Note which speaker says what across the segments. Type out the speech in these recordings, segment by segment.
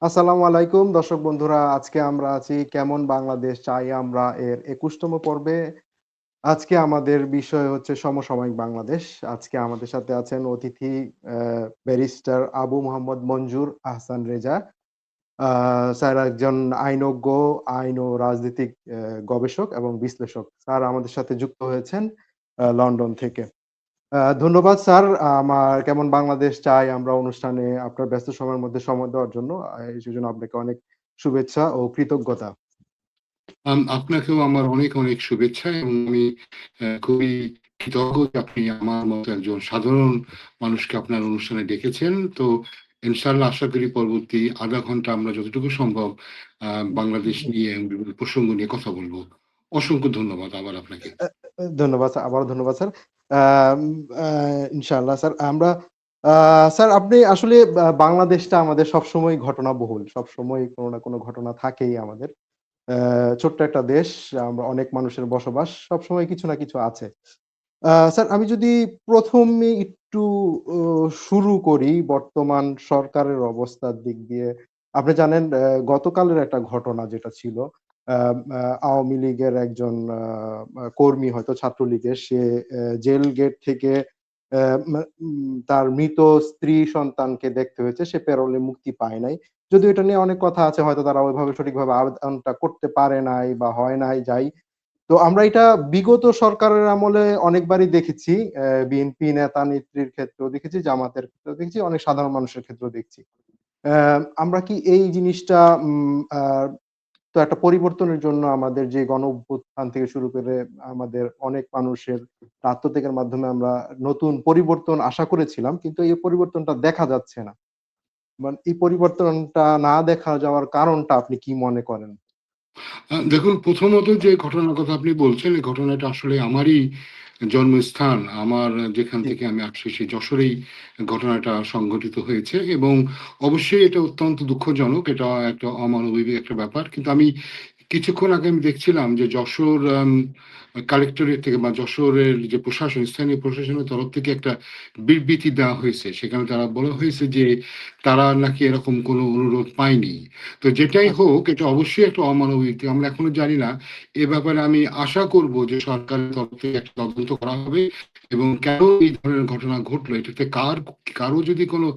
Speaker 1: আসসালামু আলাইকুম দর্শক বন্ধুরা। আজকে আমরা আছি কেমন বাংলাদেশ চাই আমরা এর ২১তম পর্বে। আজকে আমাদের বিষয় হচ্ছে সমসাময়িক বাংলাদেশ। আজকে আমাদের সাথে আছেন অতিথি ব্যারিস্টার আবু মোহাম্মদ মঞ্জুর আহসান রেজা। আ স্যার একজন আইনজ্ঞ, আইন ও রাজনৈতিক গবেষক এবং বিশ্লেষক। স্যার আমাদের সাথে যুক্ত হয়েছেন লন্ডন থেকে। ধন্যবাদ স্যার। আমার কেমন বাংলাদেশ চাই আমরা অনুষ্ঠানে আপনার ব্যস্ত সময়ের মধ্যে সময় দেওয়ার জন্য। সেজন্য আপনাকে অনেক শুভেচ্ছা ও কৃতজ্ঞতা।
Speaker 2: আপনাকেও আমার অনেক অনেক শুভেচ্ছা এবং আমি খুবই কৃতজ্ঞ যে আপনি আমার মতো একজন সাধারণ মানুষকে আপনার অনুষ্ঠানে ডেকেছেন। তো ইনশাআল্লাহ আশা করি পরবর্তী আধা ঘন্টা আমরা যতটুকু সম্ভব বাংলাদেশ নিয়ে এবং বিভিন্ন প্রসঙ্গ নিয়ে কথা বলবো। অসংখ্য ধন্যবাদ আবার আপনাকে।
Speaker 1: আ ধন্যবাদ স্যার। আবারও ধন্যবাদ স্যার। আম আ ইনশাআল্লাহ স্যার আমরা আ স্যার আপনি আসলে বাংলাদেশটা আমাদের সবসময়ই ঘটনাবহুল। সবসময় কোন না কোন ঘটনা থাকেই আমাদের। ছোট্ট একটা দেশ, আমরা অনেক মানুষের বসবাস। সবসময় কিছু না কিছু আছে। স্যার আমি যদি ১ম এ একটু ও শুরু করি বর্তমান সরকারের অবস্থার দিক দিয়ে। আপনি জানেন গতকালের একটা ঘটনা যেটা ছিল, আওয়ামী লীগের একজন কর্মী হয়তো ছাত্রলীগের সে জেল গেট থেকে অ্যা মা তার মৃত স্ত্রী সন্তানকে দেখতে হয়েছে। সে প্যারোলে মুক্তি পায় নাই। যদিও এটা নিয়ে অনেক কথা আছে হয়তো তারা ওইভাবে সঠিকভাবে আবেদনটা করতে পারে নাই বা হয় নাই যাই। তো আমরা এটা বিগত সরকারের আমলে অনেকবারই দেখেছি। বিএনপি নেতা-নেত্রীর ক্ষেত্রেও দেখেছি, জামাতের ক্ষেত্রেও দেখেছি, অনেক সাধারণ মানুষের ক্ষেত্রেও দেখছি। অ্যা আমরা কি এই জিনিসটা তো একটা পরিবর্তনের জন্য আমাদের যে গণ-অভ্যুত্থান থেকে শুরু করে আমাদের অনেক মানুষের আত্মত্যাগের মাধ্যমে আমরা নতুন পরিবর্তন আশা করেছিলাম। কিন্তু এই পরিবর্তনটা দেখা যাচ্ছে না। এই পরিবর্তনটা না দেখা যাওয়ার কারণটা আপনি কি মনে করেন?
Speaker 2: দেখুন, প্রথমত যে ঘটনার কথা আপনি বলছেন, এই ঘটনাটা আসলে আমারই জন্মস্থান। আমার যেখান
Speaker 1: জি,
Speaker 2: থেকে আমি আসছি সেই যশোরেই ঘটনাটা সংঘটিত হয়েছে এবং অবশ্যই এটা অত্যন্ত দুঃখজনক। এটা একটা অমানবিক একটা ব্যাপার। কিন্তু আমি কিছুক্ষণ আগে আমি দেখছিলাম যে যশোর কালেক্টরেট থেকে বা যশোরের যে প্রশাসন, স্থানীয় প্রশাসনের তরফ থেকে একটা বিবৃতি দেওয়া হয়েছে। সেখানে তারা বলা হয়েছে যে তারা নাকি এরকম কোনো অনুরোধ পায়নি। তো যেটাই
Speaker 1: আচ্ছা,
Speaker 2: হোক এটা অবশ্যই একটা অমানবিক। আমরা এখনো জানি না। এ ব্যাপারে আমি আশা করব যে সরকারের তরফ থেকে একটা তদন্ত করা হবে এবং কেন এই ধরনের ঘটনা ঘটলো এটাতে কারো যদি কোনো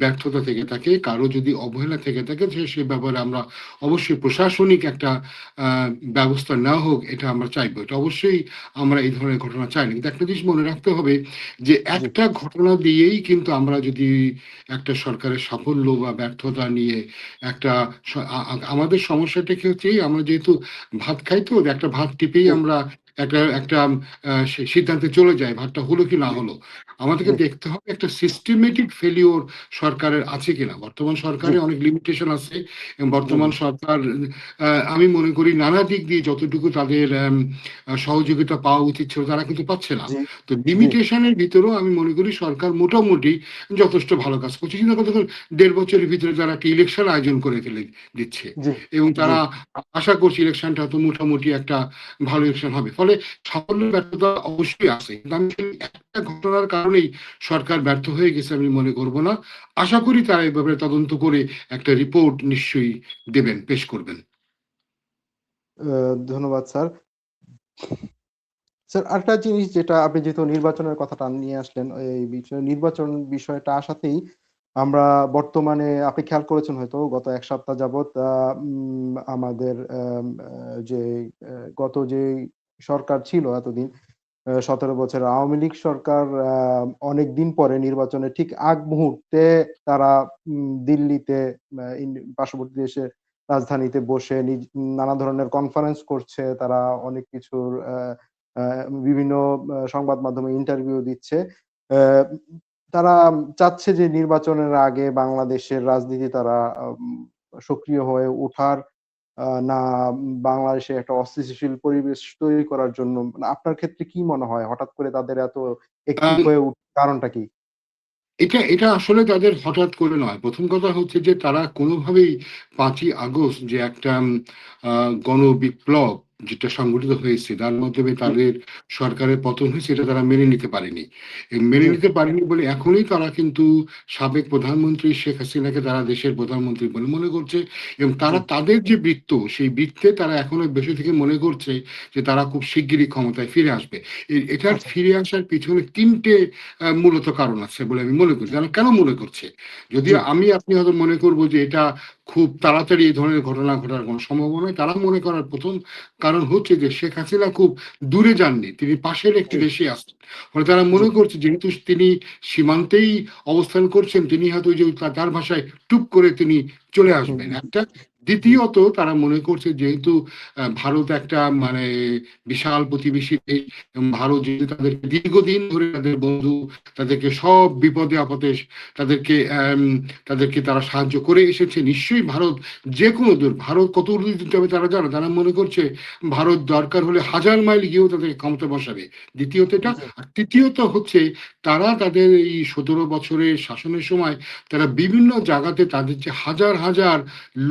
Speaker 2: ব্যর্থতা থেকে থাকে, কারো যদি অবহেলা থেকে থাকে সে ব্যাপারে আমরা অবশ্যই প্রশাসনিক একটা ব্যবস্থা নেওয়া হোক এটা আমরা চাইবো। এটা অবশ্যই আমরা এই ধরনের ঘটনা চাই না। কিন্তু একটা জিনিস মনে রাখতে হবে যে
Speaker 1: জি,
Speaker 2: একটা ঘটনা দিয়েই কিন্তু আমরা যদি একটা সরকারের সাফল্য বা ব্যর্থতা নিয়ে একটা আমাদের সমস্যাটা কি হচ্ছে আমরা যেহেতু ভাত খাই তো একটা ভাত টিপেই
Speaker 1: জি,
Speaker 2: আমরা একটা একটা সিদ্ধান্তে চলে যাই ভাতটা হলো কি না
Speaker 1: জি,
Speaker 2: হলো। আমাদেরকে
Speaker 1: জি,
Speaker 2: দেখতে হবে একটা সিস্টেমেটিক ফেলিওর সরকারের আছে কিনা। বর্তমান
Speaker 1: জি,
Speaker 2: সরকারে অনেক লিমিটেশন আছে এবং
Speaker 1: জি, জি,
Speaker 2: বর্তমান সরকার আমি মনে করি নানা দিক দিয়ে যতটুকু তাদের সহযোগিতা পাওয়া উচিত ছিল তারা কিন্তু পাচ্ছে না।
Speaker 1: জি,
Speaker 2: তো
Speaker 1: জি,
Speaker 2: লিমিটেশনের ভিতরেও আমি মনে করি সরকার মোটামুটি যথেষ্ট ভালো কাজ করছে। চিন্তা করতে দেখুন ১.৫ বছরের ভিতরে তারা একটা ইলেকশন আয়োজন করে ফেলে দিচ্ছে
Speaker 1: জি,
Speaker 2: এবং
Speaker 1: জি।
Speaker 2: তারা আশা করছি ইলেকশনটা তো মোটামুটি একটা ভালো ইলেকশন হবে। ফলে সাফল্য ব্যর্থতা অবশ্যই আছে। কিন্তু আমি একটা ঘটনার কারণেই সরকার ব্যর্থ হয়ে গেছে আমি মনে করব না। আশা করি তারা এই ব্যাপারে তদন্ত করে একটা রিপোর্ট নিশ্চয়ই দেবেন, পেশ করবেন।
Speaker 1: ধন্যবাদ স্যার। স্যার আরেকটা জিনিস যেটা আপনি যেহেতু নির্বাচনের কথাটা নিয়ে আসলেন, এই নির্বাচন বিষয়টা আসাতেই আমরা বর্তমানে আপনি খেয়াল করেছেন হয়তো গত ১ সপ্তাহ যাবৎ আমাদের যে গত যেই সরকার ছিল এতদিন ১৭ বছরের আওয়ামী লীগ সরকার অনেকদিন পরে নির্বাচনের ঠিক আগ মুহূর্তে তারা দিল্লিতে পার্শ্ববর্তী দেশের রাজধানীতে বসে নানা ধরনের কনফারেন্স করছে। তারা অনেক কিছুর আ বিভিন্ন সংবাদ মাধ্যমে ইন্টারভিউ দিচ্ছে। অ্যা তারা চাচ্ছে যে নির্বাচনের আগে বাংলাদেশের রাজনীতি তারা সক্রিয় হয়ে ওঠার না বাংলাদেশে একটা অস্থিতিশীল পরিবেশ তৈরি করার জন্য মানে আপনার ক্ষেত্রে কি মনে হয়? হঠাৎ করে তাদের এত অ্যাক্টিভ
Speaker 2: আ
Speaker 1: হয়ে কারণটা কি?
Speaker 2: এটা আসলে তাদের হঠাৎ করে নয়। ১ম কথা হচ্ছে যে তারা কোনোভাবেই ৫ই আগস্ট যে একটা আ গণবিপ্লব যেটা সংগঠিত হয়েছে তার মাধ্যমে
Speaker 1: জি,
Speaker 2: তাদের সরকারের পতন হয়েছে, এটা তারা মেনে নিতে পারেনি। এই মেনে
Speaker 1: জি,
Speaker 2: নিতে পারেনি বলে এখনই তারা কিন্তু সাবেক প্রধানমন্ত্রী শেখ হাসিনাকে তারা দেশের প্রধানমন্ত্রী বলে মনে করছে, এবং
Speaker 1: জি,
Speaker 2: তারা তাদের যে বৃত্ত সেই বৃত্তে তারা এখনো বেশি থেকে মনে করছে যে তারা খুব শিগগিরই ক্ষমতায় ফিরে আসবে। এটার
Speaker 1: আচ্ছা,
Speaker 2: ফিরে আসার পিছনে তিনটে মূলত কারণ আছে বলে আমি মনে করি।
Speaker 1: জি,
Speaker 2: তারা কেন মনে করছে?
Speaker 1: জি,
Speaker 2: যদিও আমি আপনি হয়তো মনে করবো যে এটা খুব তাড়াতাড়ি এই ধরনের ঘটনা ঘটার কোনো সম্ভাবনা নেই। তারা মনে করার প্রথম কারণ হচ্ছে যে শেখ হাসিনা খুব দূরে যাননি, তিনি পাশের একটি
Speaker 1: জি,
Speaker 2: দেশে আসছেন। ফলে তারা
Speaker 1: জি,
Speaker 2: মনে করছে যেহেতু তিনি সীমান্তেই অবস্থান করছেন, তিনি হয়তো ওই যে তার ভাষায় টুপ করে তিনি চলে
Speaker 1: হুম,
Speaker 2: আসবেন
Speaker 1: হুম,
Speaker 2: একটা।
Speaker 1: জি,
Speaker 2: দ্বিতীয়ত তারা মনে করছে যেহেতু ভারত একটা মানে বিশাল প্রতিবেশী দেশ, এবং ভারত যেহেতু তাদেরকে দীর্ঘদিন ধরে তাদের বন্ধু, তাদেরকে সব বিপদে আপদে তাদেরকে তাদেরকে তারা সাহায্য করে এসেছে, নিশ্চয়ই ভারত যে কোনো দূর, ভারত কত দূর দিতে হবে তারা জানে। তারা মনে করছে ভারত দরকার হলে 1000 মাইল গিয়েও তাদেরকে ক্ষমতা বসাবে। দ্বিতীয়ত এটা।
Speaker 1: জি,
Speaker 2: আর তৃতীয়ত হচ্ছে তারা তাদের এই 17 বছরের শাসনের সময় তারা বিভিন্ন জায়গাতে তাদের যে হাজার হাজার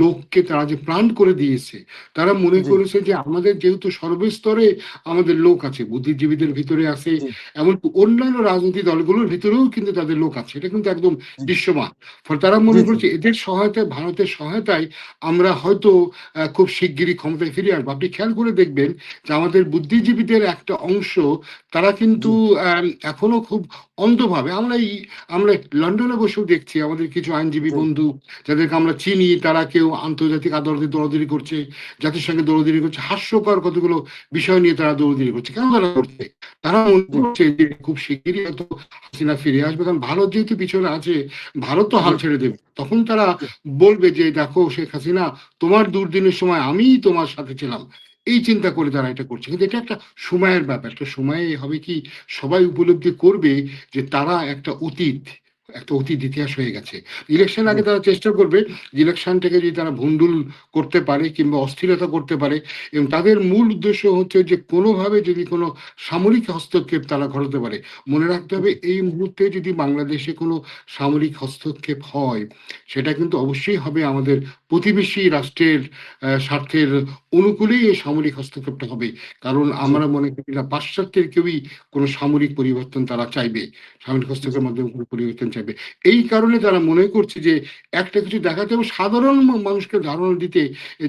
Speaker 2: লোককে তারা যে প্রাণ করে দিয়েছে, তারা মনে
Speaker 1: জি,
Speaker 2: করেছে যে আমাদের যেহেতু সর্বস্তরে আমাদের লোক আছে, বুদ্ধিজীবীদের ভিতরে আছে,
Speaker 1: জি,
Speaker 2: এমনকি অন্যান্য রাজনৈতিক দলগুলোর ভিতরেও কিন্তু তাদের লোক আছে, এটা কিন্তু একদম
Speaker 1: জি,
Speaker 2: দৃশ্যমান। ফলে তারা
Speaker 1: জি,
Speaker 2: মনে
Speaker 1: জি,
Speaker 2: করছে এদের সহায়তায়, ভারতের সহায়তায় আমরা হয়তো খুব শিগগিরই ক্ষমতায় ফিরে আসবো। আপনি খেয়াল করে দেখবেন যে আমাদের বুদ্ধিজীবীদের একটা অংশ তারা
Speaker 1: জি,
Speaker 2: কিন্তু এখনো খুব অন্ধভাবে, আমরা লন্ডনে বসেও দেখছি আমাদের কিছু আইনজীবী
Speaker 1: জি,
Speaker 2: বন্ধু যাদেরকে আমরা চিনি, তারা কেউ আন্তর্জাতিক আদালতে দৌড়াদৌড়ি করছে, জাতিসংঘে দৌড়াদৌড়ি করছে, হাস্যকর কতগুলো বিষয় নিয়ে তারা দৌড়াদৌড়ি করছে। কেন তারা করছে? তারা মনে
Speaker 1: জি,
Speaker 2: করছে যে খুব শিগগিরই হয়তো হাসিনা ফিরে আসবে, কারণ ভারত যেহেতু পিছনে আছে, ভারত তো
Speaker 1: জি,
Speaker 2: হাল ছেড়ে দেবে। তখন তারা
Speaker 1: জি,
Speaker 2: বলবে যে দেখো শেখ হাসিনা, তোমার দুর্দিনের সময় আমিই তোমার সাথে ছিলাম। এই চিন্তা করে তারা এটা করছে। কিন্তু এটা একটা সময়ের ব্যাপার। একটা সময়ে হবে কি, সবাই উপলব্ধি করবে যে তারা একটা অতীত ইতিহাস হয়ে গেছে। ইলেকশন
Speaker 1: জি,
Speaker 2: আগে তারা চেষ্টা করবে যে ইলেকশনটাকে যদি তারা ভন্ডুল করতে পারে কিংবা অস্থিরতা করতে পারে, এবং তাদের মূল উদ্দেশ্য হচ্ছে যে কোনোভাবে যদি কোনো সামরিক হস্তক্ষেপ তারা ঘটাতে পারে। মনে রাখতে হবে এই মুহূর্তে যদি বাংলাদেশে কোনো সামরিক হস্তক্ষেপ হয়, সেটা কিন্তু অবশ্যই হবে আমাদের প্রতিবেশী রাষ্ট্রের স্বার্থের অনুকূলেই এই সামরিক হস্তক্ষেপটা হবে। কারণ
Speaker 1: জি,
Speaker 2: আমরা মনে করি না পাশ্চাত্যের কেউই কোনো সামরিক পরিবর্তন তারা চাইবে, সামরিক
Speaker 1: জি,
Speaker 2: হস্তক্ষেপের মাধ্যমে কোনো পরিবর্তন চাইবে। এই কারণে তারা মনে করছে যে একটা কিছু দেখাতে হবে, সাধারণ মানুষকে ধারণা দিতে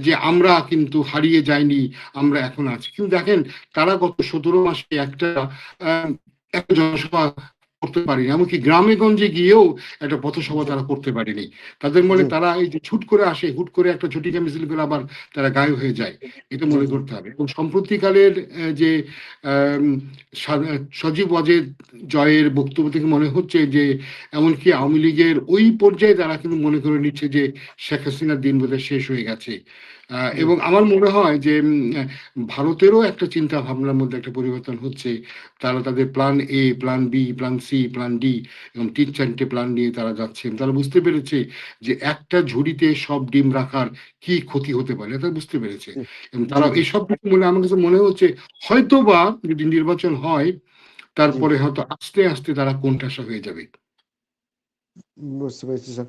Speaker 2: যে আমরা কিন্তু হারিয়ে যাইনি, আমরা এখন আছি। কিন্তু দেখেন তারা গত 17 মাসে আহ, একটা জনসভা করতে পারেনি, এমনকি গ্রামে গঞ্জে গিয়েও একটা পথসভা
Speaker 1: জি,
Speaker 2: তারা করতে পারেনি। তাদের
Speaker 1: জি,
Speaker 2: মনে তারা এই যে ছুট করে আসে, হুট করে একটা ঝটিকা মিছিল করে আবার তারা গায়েব হয়ে যায়। এটা
Speaker 1: জি,
Speaker 2: মনে করতে হবে। এবং সম্প্রতিকালের যে আম, সজীব ওয়াজেদ জয়ের বক্তব্য থেকে মনে হচ্ছে যে এমনকি আওয়ামী লীগের ওই পর্যায়ে তারা কিন্তু মনে করে নিচ্ছে যে শেখ হাসিনার দিন বোধহয় শেষ হয়ে গেছে।
Speaker 1: জি,
Speaker 2: এবং আমার মনে হয় যে ভারতেরও একটা চিন্তা ভাবনার মধ্যে একটা পরিবর্তন হচ্ছে। তারা তাদের plan A, plan B, plan C, plan D, এবং 3-4টে প্ল্যান নিয়ে তারা যাচ্ছেন। তারা বুঝতে পেরেছে যে একটা ঝুড়িতে সব ডিম রাখার কি ক্ষতি হতে পারে, এটা বুঝতে পেরেছে। এবং
Speaker 1: জি,
Speaker 2: তারা
Speaker 1: জি,
Speaker 2: এইসব কিছু মনে, আমার কাছে মনে হচ্ছে হয়তোবা যদি নির্বাচন হয়
Speaker 1: জি,
Speaker 2: তারপরে হয়তো আস্তে আস্তে তারা কোণঠাসা হয়ে যাবে।
Speaker 1: বুঝতে পেরেছি স্যার।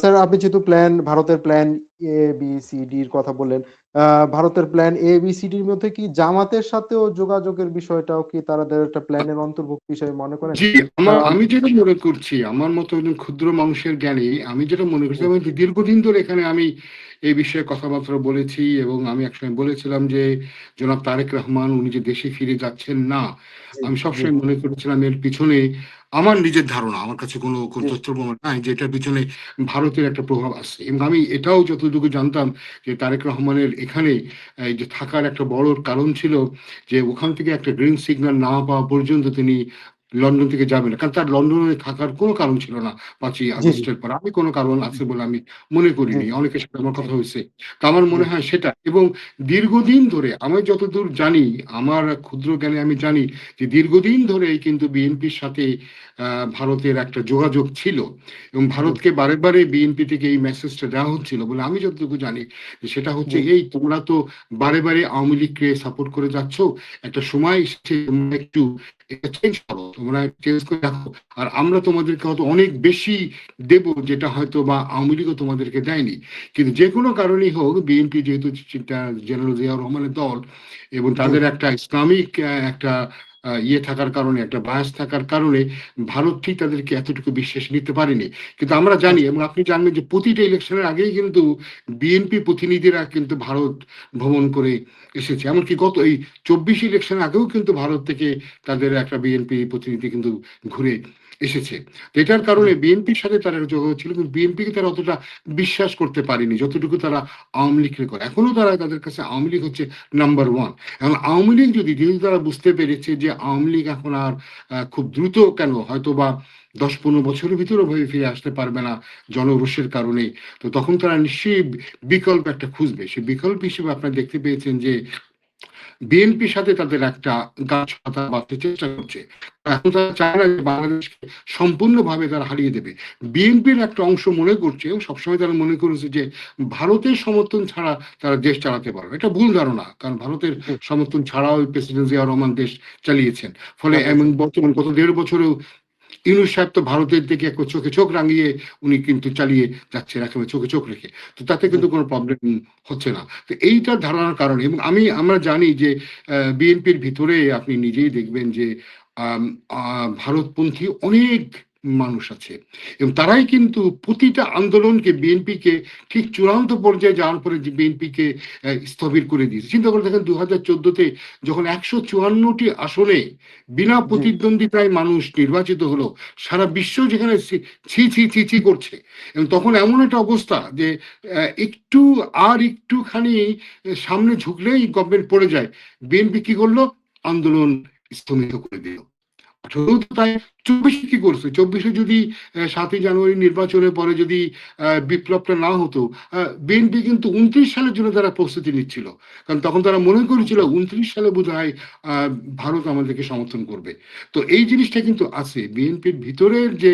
Speaker 1: স্যার আপনি যেহেতু ভারতের plan A, B, C, D এর কথা বললেন। ভারতের plan A, B, C, D এর মধ্যে কি জামাতের সাথেও যোগাযোগের বিষয়টাও কি তাদের একটা প্ল্যানের অন্তর্ভুক্ত হিসেবে মনে করেন?
Speaker 2: জি,
Speaker 1: কারণ
Speaker 2: আমি যেটা মনে করছি, আমার মতো একজন ক্ষুদ্র মানুষের জ্ঞানে আমি যেটা মনে করছি,
Speaker 1: জি,
Speaker 2: আমি দীর্ঘদিন ধরে এখানে আমি এই বিষয়ে কথাবার্তা বলেছি, এবং আমি একসময় বলেছিলাম যে জনাব তারেক রহমান উনি যে দেশে ফিরে যাচ্ছেন না,
Speaker 1: জি,
Speaker 2: আমি
Speaker 1: জি,
Speaker 2: সবসময় মনে করেছিলাম এর পিছনে, আমার নিজের ধারণা, আমার কাছে কোনো
Speaker 1: জি,
Speaker 2: তথ্য প্রমাণ নাই যে এটার পিছনে ভারতের একটা প্রভাব আছে। এবং আমি এটাও যতটুকু জানতাম যে তারেক রহমানের এখানে এই যে থাকার একটা বড় কারণ ছিল যে ওখান থেকে একটা গ্রিন সিগন্যাল না পাওয়া পর্যন্ত তিনি লন্ডন থেকে যাবে না, কারণ তার লন্ডনে থাকার কোনো কারণ ছিল না। 5ই
Speaker 1: জি,
Speaker 2: আগস্টের পর আমি কোনো কারণ আছে বলে আমি মনে
Speaker 1: জি,
Speaker 2: করিনি। অনেকের সাথে আমার
Speaker 1: জি,
Speaker 2: কথা হয়েছে। তো আমার
Speaker 1: জি,
Speaker 2: মনে হয় সেটা। এবং দীর্ঘদিন ধরে আমি যতদূর জানি, আমার ক্ষুদ্র জ্ঞানে আমি জানি যে দীর্ঘদিন ধরে কিন্তু বিএনপির সাথে ভারতের একটা যোগাযোগ ছিল, এবং
Speaker 1: জি,
Speaker 2: ভারতকে বারে বারে বিএনপি থেকে এই মেসেজটা দেওয়া হচ্ছিল বলে আমি যতটুকু জানি, যে সেটা হচ্ছে
Speaker 1: জি,
Speaker 2: এই তোমরা তো বারে বারে আওয়ামী লীগকে সাপোর্ট করে যাচ্ছ, একটা সময় এসেছে তোমরা একটু এটা চেঞ্জ করো, তোমরা চেঞ্জ করে রাখো, আর আমরা তোমাদেরকে হয়তো অনেক বেশি দেব যেটা হয়তো বা আওয়ামী লীগও তোমাদেরকে দেয়নি। কিন্তু যে কোনো কারণেই হোক, বিএনপি যেহেতু জেনারেল জিয়াউর রহমানের দল, এবং
Speaker 1: জি,
Speaker 2: তাদের একটা ইসলামিক একটা ইয়ে থাকার কারণে, একটা বায়াস থাকার কারণে ভারত ঠিক তাদেরকে এতটুকু বিশ্বাস নিতে পারেনি। কিন্তু আমরা জানি,
Speaker 1: আচ্ছা,
Speaker 2: এবং আপনি জানবেন যে প্রতিটা ইলেকশনের আগেই কিন্তু বিএনপি প্রতিনিধিরা কিন্তু ভারত ভ্রমণ করে এসেছে। এমনকি গত এই 24 ইলেকশন আগেও কিন্তু ভারত থেকে তাদের একটা বিএনপি প্রতিনিধি কিন্তু ঘুরে এসেছে। তো এটার
Speaker 1: জি,
Speaker 2: কারণে বিএনপির সাথে তারা যোগাযোগ ছিল, কিন্তু বিএনপিকে তারা অতটা বিশ্বাস করতে পারেনি যতটুকু তারা আওয়ামী লীগকে করে। এখনো তারা, তাদের কাছে আওয়ামী লীগ হচ্ছে নাম্বার ওয়ান। এখন আওয়ামী লীগ যদি, যেহেতু তারা বুঝতে পেরেছে যে আওয়ামী লীগ এখন আর খুব দ্রুত কেন হয়তো বা 10-15 বছরের ভিতরেও ভেবে ফিরে আসতে পারবে না জনরোষের কারণে, তো তখন তারা নিশ্চয়ই বিকল্প একটা খুঁজবে। সেই বিকল্প হিসেবে আপনারা দেখতে পেয়েছেন যে বিএনপির সাথে তাদের একটা গাছ পাতা বাঁধতে চেষ্টা করছে। এখন তারা চায় না যে বাংলাদেশকে সম্পূর্ণভাবে তারা হারিয়ে দেবে। বিএনপির একটা অংশ মনে করছে, এবং সবসময় তারা মনে করেছে যে ভারতের সমর্থন ছাড়া তারা দেশ চালাতে পারবে। এটা ভুল ধারণা, কারণ ভারতের
Speaker 1: জি,
Speaker 2: সমর্থন ছাড়াও প্রেসিডেন্ট জিয়া রহমান দেশ চালিয়েছেন। ফলে এমন
Speaker 1: চালিয়েছেন।
Speaker 2: বর্তমান গত 1.5 বছরেও ইউনূস সাহেব তো ভারতের দিকে একটু চোখে চোখ রাঙিয়ে উনি কিন্তু চালিয়ে যাচ্ছেন, একেবারে চোখে চোখ রেখে। তো তাতে
Speaker 1: জি,
Speaker 2: কিন্তু কোনো প্রবলেম হচ্ছে না। তো এইটা ধারণার কারণে, এবং আমরা জানি যে বিএনপির ভিতরে আপনি নিজেই দেখবেন যে আম, ভারতপন্থী অনেক মানুষ আছে, এবং তারাই কিন্তু প্রতিটা আন্দোলনকে, বিএনপিকে ঠিক চূড়ান্ত পর্যায়ে যাওয়ার পরে যে বিএনপিকে স্থবির করে দিয়েছে। চিন্তা করে দেখেন, 2014-তে যখন 154টি আসনে বিনা
Speaker 1: জি,
Speaker 2: প্রতিদ্বন্দ্বিতায় মানুষ নির্বাচিত হলো, সারা বিশ্ব যেখানে ছি ছি ছি ছি করছে, এবং তখন এমন একটা অবস্থা যে একটু আর একটুখানি সামনে ঝুঁকলেই গভর্নমেন্ট পড়ে যায়, বিএনপি কি করলো? আন্দোলন স্থগিত করে দিল। 18 তো তাই, 24 কি করছে? 24 যদি 7ই জানুয়ারি নির্বাচনের পরে যদি বিপ্লবটা না হতো, বিএনপি কিন্তু 29 সালের জন্য তারা প্রস্তুতি নিচ্ছিল। কারণ তখন তারা মনে করেছিল
Speaker 1: আচ্ছা,
Speaker 2: 29 সালে বোধহয় ভারত আমাদেরকে সমর্থন করবে। তো এই জিনিসটা কিন্তু আছে বিএনপির ভিতরের যে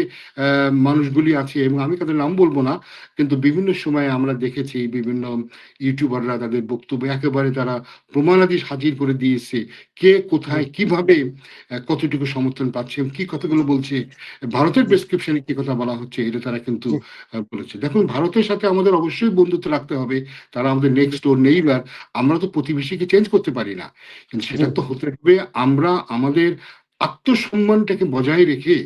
Speaker 2: মানুষগুলি আছে, এবং আমি তাদের নাম বলবো না, কিন্তু বিভিন্ন সময়ে আমরা দেখেছি বিভিন্ন ইউটিউবাররা তাদের বক্তব্য একেবারে তারা প্রমাণাদি হাজির করে দিয়েছে, কে
Speaker 1: জি,
Speaker 2: কোথায় কিভাবে কতটুকু সমর্থন পাচ্ছে এবং কি কথাগুলো বলছে, ভারতের
Speaker 1: জি,
Speaker 2: প্রেসক্রিপশনে কি কথা বলা হচ্ছে, এটা তারা কিন্তু
Speaker 1: জি,
Speaker 2: বলেছে। দেখুন, ভারতের সাথে আমাদের অবশ্যই বন্ধুত্ব রাখতে হবে, তারা আমাদের
Speaker 1: জি,
Speaker 2: নেক্সট ডোর নেইবার। আমরা তো প্রতিবেশীকে চেঞ্জ করতে পারি না, কিন্তু
Speaker 1: জি,
Speaker 2: সেটা তো হতে হবে আমরা আমাদের আত্মসম্মানটাকে বজায় রেখে।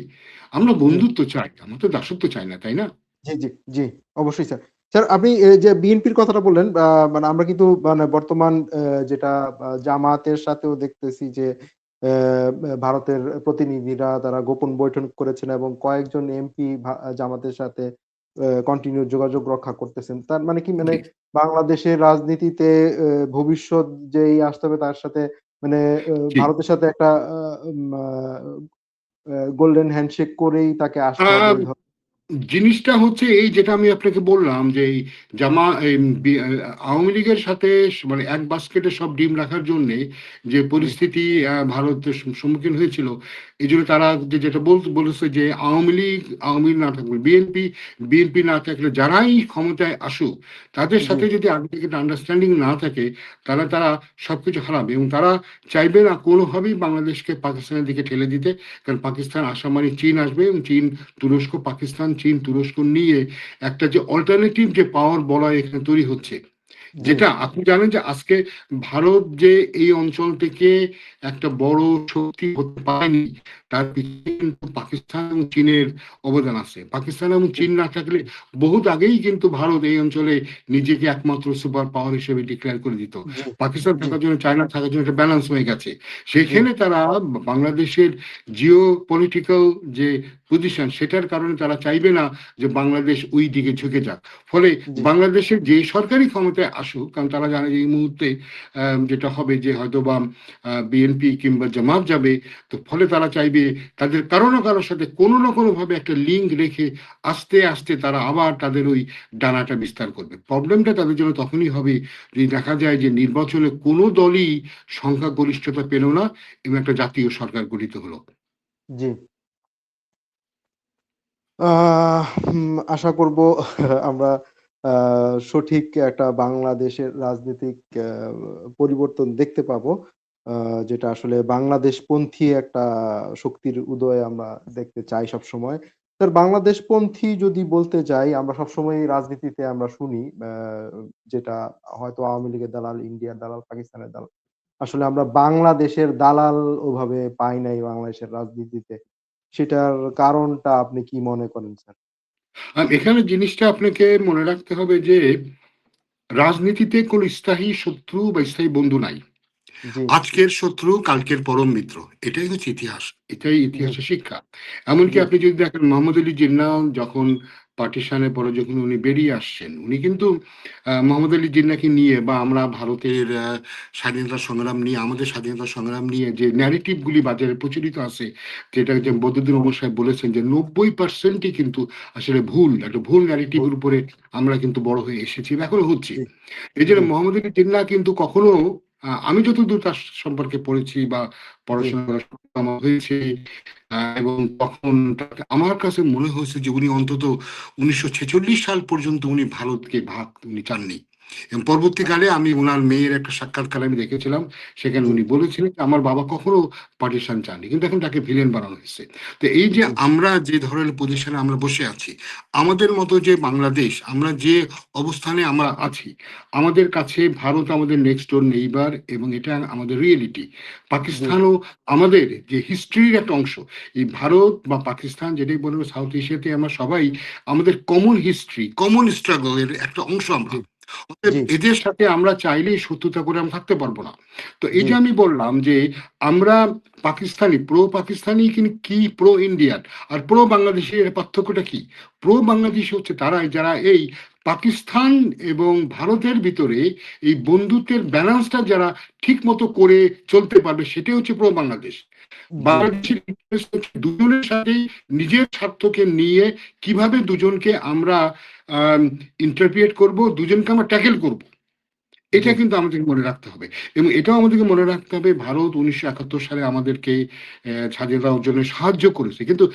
Speaker 2: আমরা
Speaker 1: জি,
Speaker 2: বন্ধুত্ব চাই, আমরা তো দাসত্ব চাই না, তাই না?
Speaker 1: জি, জি, জি, অবশ্যই স্যার। স্যার আপনি যে বিএনপির কথাটা বললেন, মানে আমরা কিন্তু মানে বর্তমান যেটা জামায়াতের সাথেও দেখতেছি যে ভারতের প্রতিনিধিরা তারা গোপন বৈঠক করেছেন এবং কয়েকজন এমপি জামাতের সাথে কন্টিনিউ যোগাযোগ রক্ষা করতেছেন। তার মানে কি, মানে
Speaker 2: জি,
Speaker 1: বাংলাদেশের রাজনীতিতে ভবিষ্যৎ যেই আসতে হবে তার সাথে মানে
Speaker 2: জি।
Speaker 1: ভারতের সাথে একটা আ উম আ গোল্ডেন হ্যান্ডশেক করেই তাকে আসতে হবে
Speaker 2: আহ
Speaker 1: এই ধরনের।
Speaker 2: জিনিসটা হচ্ছে এই, যেটা আমি আপনাকে বললাম যে এই আওয়ামী লীগের সাথে মানে এক বাস্কেটে সব ডিম রাখার জন্য যে
Speaker 1: জি,
Speaker 2: পরিস্থিতি ভারতের সম্মুখীন হয়েছিল, এই জন্য তারা যেটা বলেছে যে আওয়ামী লীগ না থাকবে, বিএনপি না থাকলে যারাই ক্ষমতায় আসুক, তাদের
Speaker 1: জি,
Speaker 2: সাথে যদি আগে থেকে আন্ডারস্ট্যান্ডিং না থাকে, তাহলে তারা সবকিছু হারাবে, এবং তারা চাইবে না কোনোভাবেই বাংলাদেশকে পাকিস্তানের দিকে ঠেলে দিতে। কারণ পাকিস্তান আসা মানে চীন আসবে, এবং চীন, তুরস্ক, পাকিস্তান, চীন, তুরস্ক নিয়ে একটা যে অল্টারনেটিভ যে পাওয়ার বলয় এখানে তৈরি হচ্ছে,
Speaker 1: জি,
Speaker 2: যেটা আপনি জানেন যে আজকে ভারত যে এই অঞ্চল থেকে একটা বড় শক্তি হতে পারেনি, তার পিছনে কিন্তু পাকিস্তান এবং চীনের অবদান আছে। পাকিস্তান এবং
Speaker 1: জি,
Speaker 2: চীন না থাকলে বহুত আগেই কিন্তু ভারত এই অঞ্চলে নিজেকে একমাত্র সুপার পাওয়ার হিসেবে ডিক্লেয়ার করে দিত।
Speaker 1: জি,
Speaker 2: পাকিস্তান
Speaker 1: জি,
Speaker 2: থাকার জন্য, চায়না থাকার জন্য একটা ব্যালেন্স হয়ে গেছে।
Speaker 1: জি,
Speaker 2: সেখানে তারা বাংলাদেশের জিও পলিটিক্যাল যে পজিশন, সেটার কারণে তারা চাইবে না যে বাংলাদেশ ওই দিকে ঝুঁকে যাক। ফলে
Speaker 1: জি,
Speaker 2: বাংলাদেশের যে সরকারি ক্ষমতায় আসুক, কারণ তারা জানে যে এই মুহূর্তে যেটা হবে যে হয়তো বা বিএনপি কিংবা জামাত যাবে, তো ফলে তারা চাইবে তাদের কারো না কারোর সাথে কোনো না কোনো ভাবে একটা লিঙ্ক রেখে আস্তে আস্তে তারা আবার তাদের ওই ডানাটা বিস্তার করবে। প্রবলেমটা তাদের জন্য তখনই হবে যদি দেখা যায় যে নির্বাচনে কোনো দলই সংখ্যাগরিষ্ঠতা পেল না, এবং একটা জাতীয় সরকার গঠিত হলো।
Speaker 1: জি। আশা করব আমরা আ সঠিক একটা বাংলাদেশের রাজনৈতিক পরিবর্তন দেখতে পাবো। যেটা আসলে বাংলাদেশপন্থী একটা শক্তির উদয় আমরা দেখতে চাই সবসময়। স্যার বাংলাদেশপন্থী যদি বলতে যাই, আমরা সবসময় রাজনীতিতে আমরা শুনি যেটা হয়তো আওয়ামী লীগের দালাল, ইন্ডিয়ার দালাল, পাকিস্তানের দালাল। আসলে আমরা বাংলাদেশের দালাল ওভাবে পাই নাই বাংলাদেশের রাজনীতিতে। সেটার কারণটা আপনি কি মনে করেন স্যার?
Speaker 2: এখানে জিনিসটা আপনাকে মনে রাখতে হবে যে রাজনীতিতে কোনো স্থায়ী শত্রু বা স্থায়ী বন্ধু নাই।
Speaker 1: জি,
Speaker 2: আজকের শত্রু কালকের পরম মিত্র। এটাই হচ্ছে ইতিহাস। এটাই
Speaker 1: জি,
Speaker 2: ইতিহাসের শিক্ষা। এমনকি
Speaker 1: জি,
Speaker 2: আপনি যদি দেখেন মোহাম্মদ আলী জিন্নাহ যখন পার্টিশনের পরে যখন উনি বেরিয়ে আসছেন, উনি কিন্তু মোহাম্মদ আলী জিন্নাহকে নিয়ে বা আমরা ভারতের স্বাধীনতা সংগ্রাম নিয়ে, আমাদের স্বাধীনতা সংগ্রাম নিয়ে যে ন্যারেটিভ গুলি বাজারে প্রচলিত আছে, যেটা যে
Speaker 1: জি,
Speaker 2: বদরুদ্দীন ওমর সাহেব বলেছেন যে ৯০% কিন্তু আসলে ভুল। একটা ভুল ন্যারেটিভের উপরে আমরা কিন্তু বড় হয়ে এসেছি বা এখনো হচ্ছি।
Speaker 1: জি,
Speaker 2: এইজন্য
Speaker 1: জি,
Speaker 2: মোহাম্মদ আলী জিন্নাহ কিন্তু কখনো আমি যতদূর তার সম্পর্কে পড়েছি বা
Speaker 1: জি,
Speaker 2: পড়াশোনা করার সুযোগ আমার হয়েছে, এবং তখন আমার কাছে মনে হয়েছে যে উনি অন্তত ১৯৪৬ সাল পর্যন্ত উনি ভারতকে ভাগ উনি চাননি। এবং পরবর্তীকালে আমি উনার মেয়ের একটা সাক্ষাৎকার আমি দেখেছিলাম। সেখানে
Speaker 1: জি,
Speaker 2: উনি বলেছিলেন যে, "আমার বাবা কখনো পার্টিশন চাননি। কিন্তু এখন তাকে ভিলেন বানানো হয়েছে।" তো এই যে
Speaker 1: জি,
Speaker 2: আমরা যে ধরনের পজিশনে আমরা বসে আছি, আমাদের মতো যে বাংলাদেশ, আমরা যে অবস্থানে আমরা আছি, আমাদের কাছে ভারত আমাদের নেক্সট ডোর নেইবার এবং এটা আমাদের রিয়েলিটি।
Speaker 1: জি,
Speaker 2: পাকিস্তানও আমাদের যে হিস্ট্রির একটা অংশ। এই ভারত বা পাকিস্তান যেটাই বলবো সাউথ এশিয়াতে আমরা সবাই আমাদের কমন হিস্ট্রি, কমন স্ট্রাগল এর একটা অংশ আমরা।
Speaker 1: জি,
Speaker 2: অতএব
Speaker 1: জি,
Speaker 2: এদের সাথে আমরা চাইলেই শত্রুতা করে আমরা থাকতে পারবো না। তো এই
Speaker 1: জি,
Speaker 2: যে আমি বললাম যে আমরা পাকিস্তানি, প্রো পাকিস্তানি কি প্রো ইন্ডিয়ান আর প্রো বাংলাদেশী এর পার্থক্যটা কি? প্রো বাংলাদেশী হচ্ছে তারাই যারা এই পাকিস্তান এবং ভারতের ভিতরে এই বন্ধুত্বের ব্যালেন্সটা যারা ঠিক মতো করে চলতে পারবে সেটাই হচ্ছে প্রো বাংলাদেশ।
Speaker 1: জি,
Speaker 2: বাংলাদেশের ইন্টারেস্ট হচ্ছে দুজনের সাথেই নিজের স্বার্থকে নিয়ে কিভাবে দুজনকে আমরা ইন্টারপ্রিয়েট করব, দুজনকে আমরা ট্যাকেল করব।
Speaker 1: জি,
Speaker 2: এটা কিন্তু আমাদেরকে মনে রাখতে হবে এবং এটাও আমাদেরকে মনে রাখতে হবে ভারত ১৯৭১ সালে আমাদেরকে স্বাধীনতা অর্জনে সাহায্য করেছে। কিন্তু